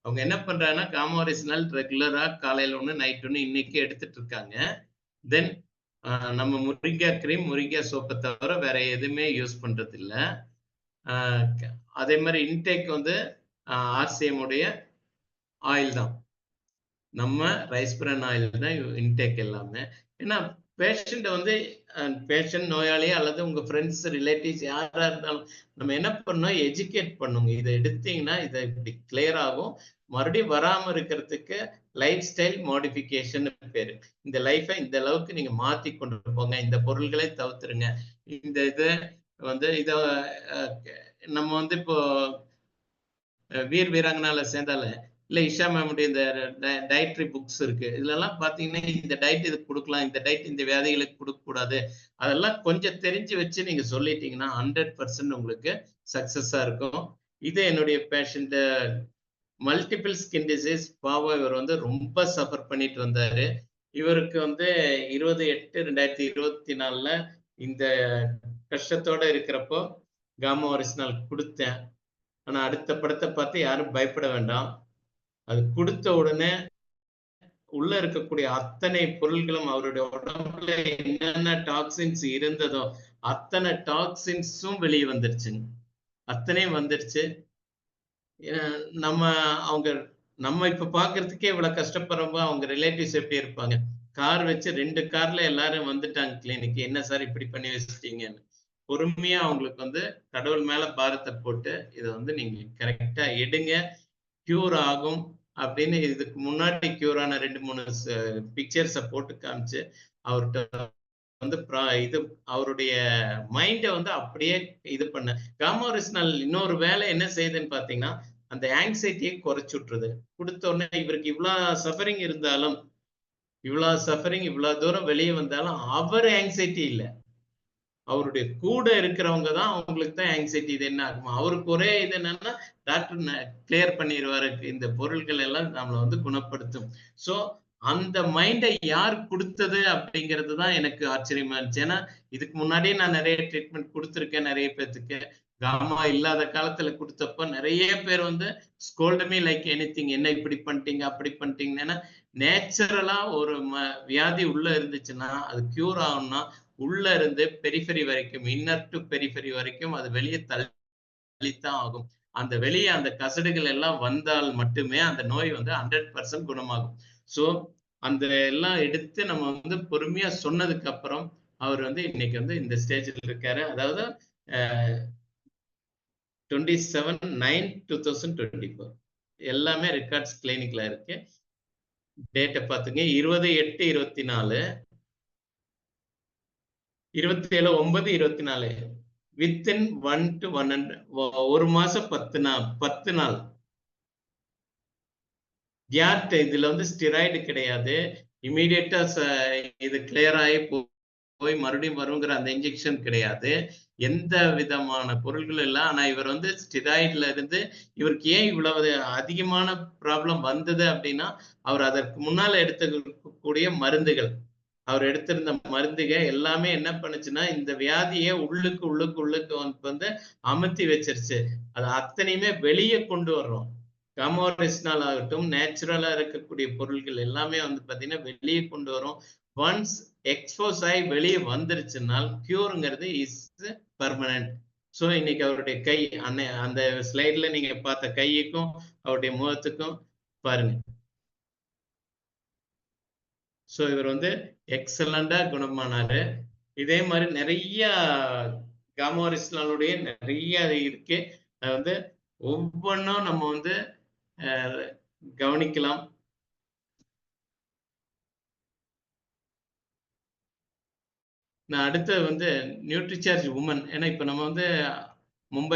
அவங்க என்ன பண்றாங்கன்னா காமோரிசினால் ரெகுலரா காலையில ஒண்ணு நைட் ஒண்ணு இன்னைக்கு எடுத்துட்டு இருக்காங்க. தென் நம்ம முருங்கா கிரீம், முருங்கா சோப்பை தவிர வேற எதுவுமே யூஸ் பண்றது இல்ல. அதே மாதிரி இன்டேக் வந்து ஆர்சிஎம் உடைய ஆயில் தான், நம்ம ரைஸ் பிரான் ஆயில் தான் இன்டேக் எல்லாமே. ஏன்னா பேஷண்ட் வந்து பேஷண்ட் நோயாளி அல்லது உங்க ஃப்ரெண்ட்ஸ் ரிலேட்டிவ்ஸ் யாரா இருந்தாலும் நம்ம என்ன பண்ணோம், எஜுகேட் பண்ணுங்க. இதை எடுத்தீங்கன்னா இதை இப்படி கிளியர் ஆகும். மறுபடியும் வராம இருக்கிறதுக்கு லைஃப் ஸ்டைல் மாடிஃபிகேஷன் பேரு. இந்த லைஃபை இந்த அளவுக்கு நீங்க மாத்தி கொண்டு போங்க, இந்த பொருள்களை தவிர்த்துருங்க. இந்த இதை வந்து இத நம்ம வந்து இப்போ வீர் வீராங்கனால சேர்ந்தால இல்ல இஷா மேமுடைய இந்த டயட்ரி புக்ஸ் இருக்கு, இதுல எல்லாம் பாத்தீங்கன்னா இந்த டயட் இதுக்கு கொடுக்கலாம், இந்த டயட் இந்த வியாதிகளுக்கு கொடுக்க கூடாது, அதெல்லாம் கொஞ்சம் தெரிஞ்சு வச்சு நீங்க சொல்லிட்டீங்கன்னா 100% உங்களுக்கு சக்சஸா இருக்கும். இது என்னுடைய பேஷண்ட் மல்டிபிள் ஸ்கின் டிசீஸ். பாவம் இவர் வந்து ரொம்ப சஃபர் பண்ணிட்டு வந்தாரு. இவருக்கு வந்து 28/8/2024 இந்த கஷ்டத்தோட இருக்கிறப்போ காமா ஒரிஜினல் கொடுத்தேன். ஆனா அடுத்த படத்தை பார்த்து யாரும் பயப்பட வேண்டாம். அது கொடுத்த உடனே உள்ள இருக்கக்கூடிய அத்தனை பொருள்களும் அவருடைய உடம்புல என்னென்ன டாக்ஸின்ஸ் இருந்ததோ அத்தனை டாக்ஸின்ஸும் வெளியே வந்துருச்சுங்க. அத்தனையும் வந்துருச்சு. நம்ம இப்ப பாக்குறதுக்கே இவ்வளவு கஷ்டப்படுறப்போ அவங்க ரிலேட்டிவ்ஸ் எப்படி இருப்பாங்க? கார் வச்சு 2 கார்ல எல்லாரும் வந்துட்டாங்க கிளினிக். என்ன சார் இப்படி பண்ணி வச்சுட்டீங்கன்னு. பொறுமையா அவங்களுக்கு வந்து கடவுள் மேல பாரத்தை போட்டு இதை வந்து நீங்க கரெக்டா எடுங்க, கியூர் ஆகும் அப்படின்னு. இதுக்கு முன்னாடி கியூர் ஆன 2-3 பிக்சர்ஸை போட்டு காமிச்சு அவர்கிட்ட வந்து இது அவருடைய மைண்டை வந்து அப்படியே இது பண்ண. காமோரிசினல் இன்னொரு வேலை என்ன செய்யுதுன்னு பாத்தீங்கன்னா அந்த ஆங்ஸைட்டியை குறைச்சு விட்டுருது. கொடுத்த உடனே இவருக்கு இவ்வளவு சஃபரிங் இருந்தாலும், இவ்வளவு தூரம் வெளியே வந்தாலும் அவர் ஆங்ஸைட்டி இல்லை, அவருடைய கூட இருக்கிறவங்க தான் அவங்களுக்கு தான் ஆங்ஸைட்டி. இது என்ன ஆகுமா, அவருக்கு ஒரே இது என்னன்னா டாக்டர் கிளியர் பண்ணிடுவாரு, இந்த பொருட்கள் எல்லாம் நம்மளை வந்து குணப்படுத்தும். சோ அந்த மைண்டை யார் கொடுத்தது அப்படிங்கிறது தான் எனக்கு ஆச்சரியமா இருந்துச்சு. ஏன்னா இதுக்கு முன்னாடியே நான் நிறைய ட்ரீட்மெண்ட் கொடுத்துருக்கேன் நிறைய பேருக்கு. காமா இல்லாத காலத்துல கொடுத்தப்ப நிறைய பேர் வந்து ஸ்கோல்டமே லைக் எனிதிங், என்ன இப்படி பண்ணிட்டீங்க அப்படி பண்ணிட்டீங்க. ஏன்னா நேச்சுரலா ஒரு வியாதி உள்ள இருந்துச்சுன்னா அது கியூர் ஆகும்னா உள்ள இருந்து பெரிஃபெரி வரைக்கும், இன்னர் டு பெரிஃபெரி வரைக்கும் அது வெளியே தள்ளித்தான் ஆகும். அந்த வெளியே அந்த கசடுகள் எல்லாம் வந்தால் மட்டுமே அந்த நோய் வந்து 100% குணமாகும். சோ அந்த எல்லாம் எடுத்து நம்ம வந்து பொறுமையா சொன்னதுக்கு அப்புறம் அவர் வந்து இன்னைக்கு வந்து இந்த ஸ்டேஜில் இருக்காரு. அதாவது 27/9/2024 எல்லாமே ரெக்கார்ட்ஸ் கிளினிக்ல இருக்கு. டேட்டை பாத்துங்க, 28/8/24 27/9/24 வித்தின் 1 to 1 ஒரு மாசம் 10 நாள் கேட். இதுல வந்து ஸ்டிராய்டு கிடையாது. இமீடியட்டா இது கிளியர் ஆகி போய் மறுபடியும் வருங்கிற அந்த இன்ஜெக்ஷன் கிடையாது. எந்த விதமான பொருள்கள் இல்ல. ஆனா இவர் வந்து ஸ்டெராய்டுல இருந்து இவருக்கு ஏன் இவ்வளவு அதிகமான ப்ராப்ளம் வந்தது அப்படின்னா, அவர் அதற்கு முன்னால எடுத்துக்கக்கூடிய மருந்துகள். அவர் எடுத்திருந்த மருந்துக எல்லாமே என்ன பண்ணுச்சுன்னா, இந்த வியாதிய உள்ளுக்கு வந்து அமுத்தி வச்சிருச்சு. அது அத்தனையுமே வெளிய கொண்டு வர்றோம். காமோரெஸ்டினால் ஆகட்டும், நேச்சுரலா இருக்கக்கூடிய பொருள்கள் எல்லாமே வந்து பார்த்தீங்கன்னா, வெளிய கொண்டு வரும். ஒன்ஸ் எக்ஸ்போஸ் ஆயி வெளிய வந்துருச்சுனால், க்யூர்ங்கிறது இஸ் பெர்மனன்ட். ஸோ இன்னைக்கு அவருடைய கை அந்த ஸ்லைட்ல நீங்க பார்த்த கையுக்கும், அவருடைய முகத்துக்கும் பாருங்க. ஸோ இவர் வந்து எக்ஸலண்டா குணமானாரு. இதே மாரி நெறைய காமோரெஸ்டினாலுடைய நெறைய இருக்கு. அது வந்து ஒவ்வொன்னும் நம்ம வந்து அ கவனிக்கலாம். நான் அடுத்தது வந்து நியூட்ரிசார்ஜ் வுமன். ஏன்னா இப்ப நம்ம வந்து மும்பை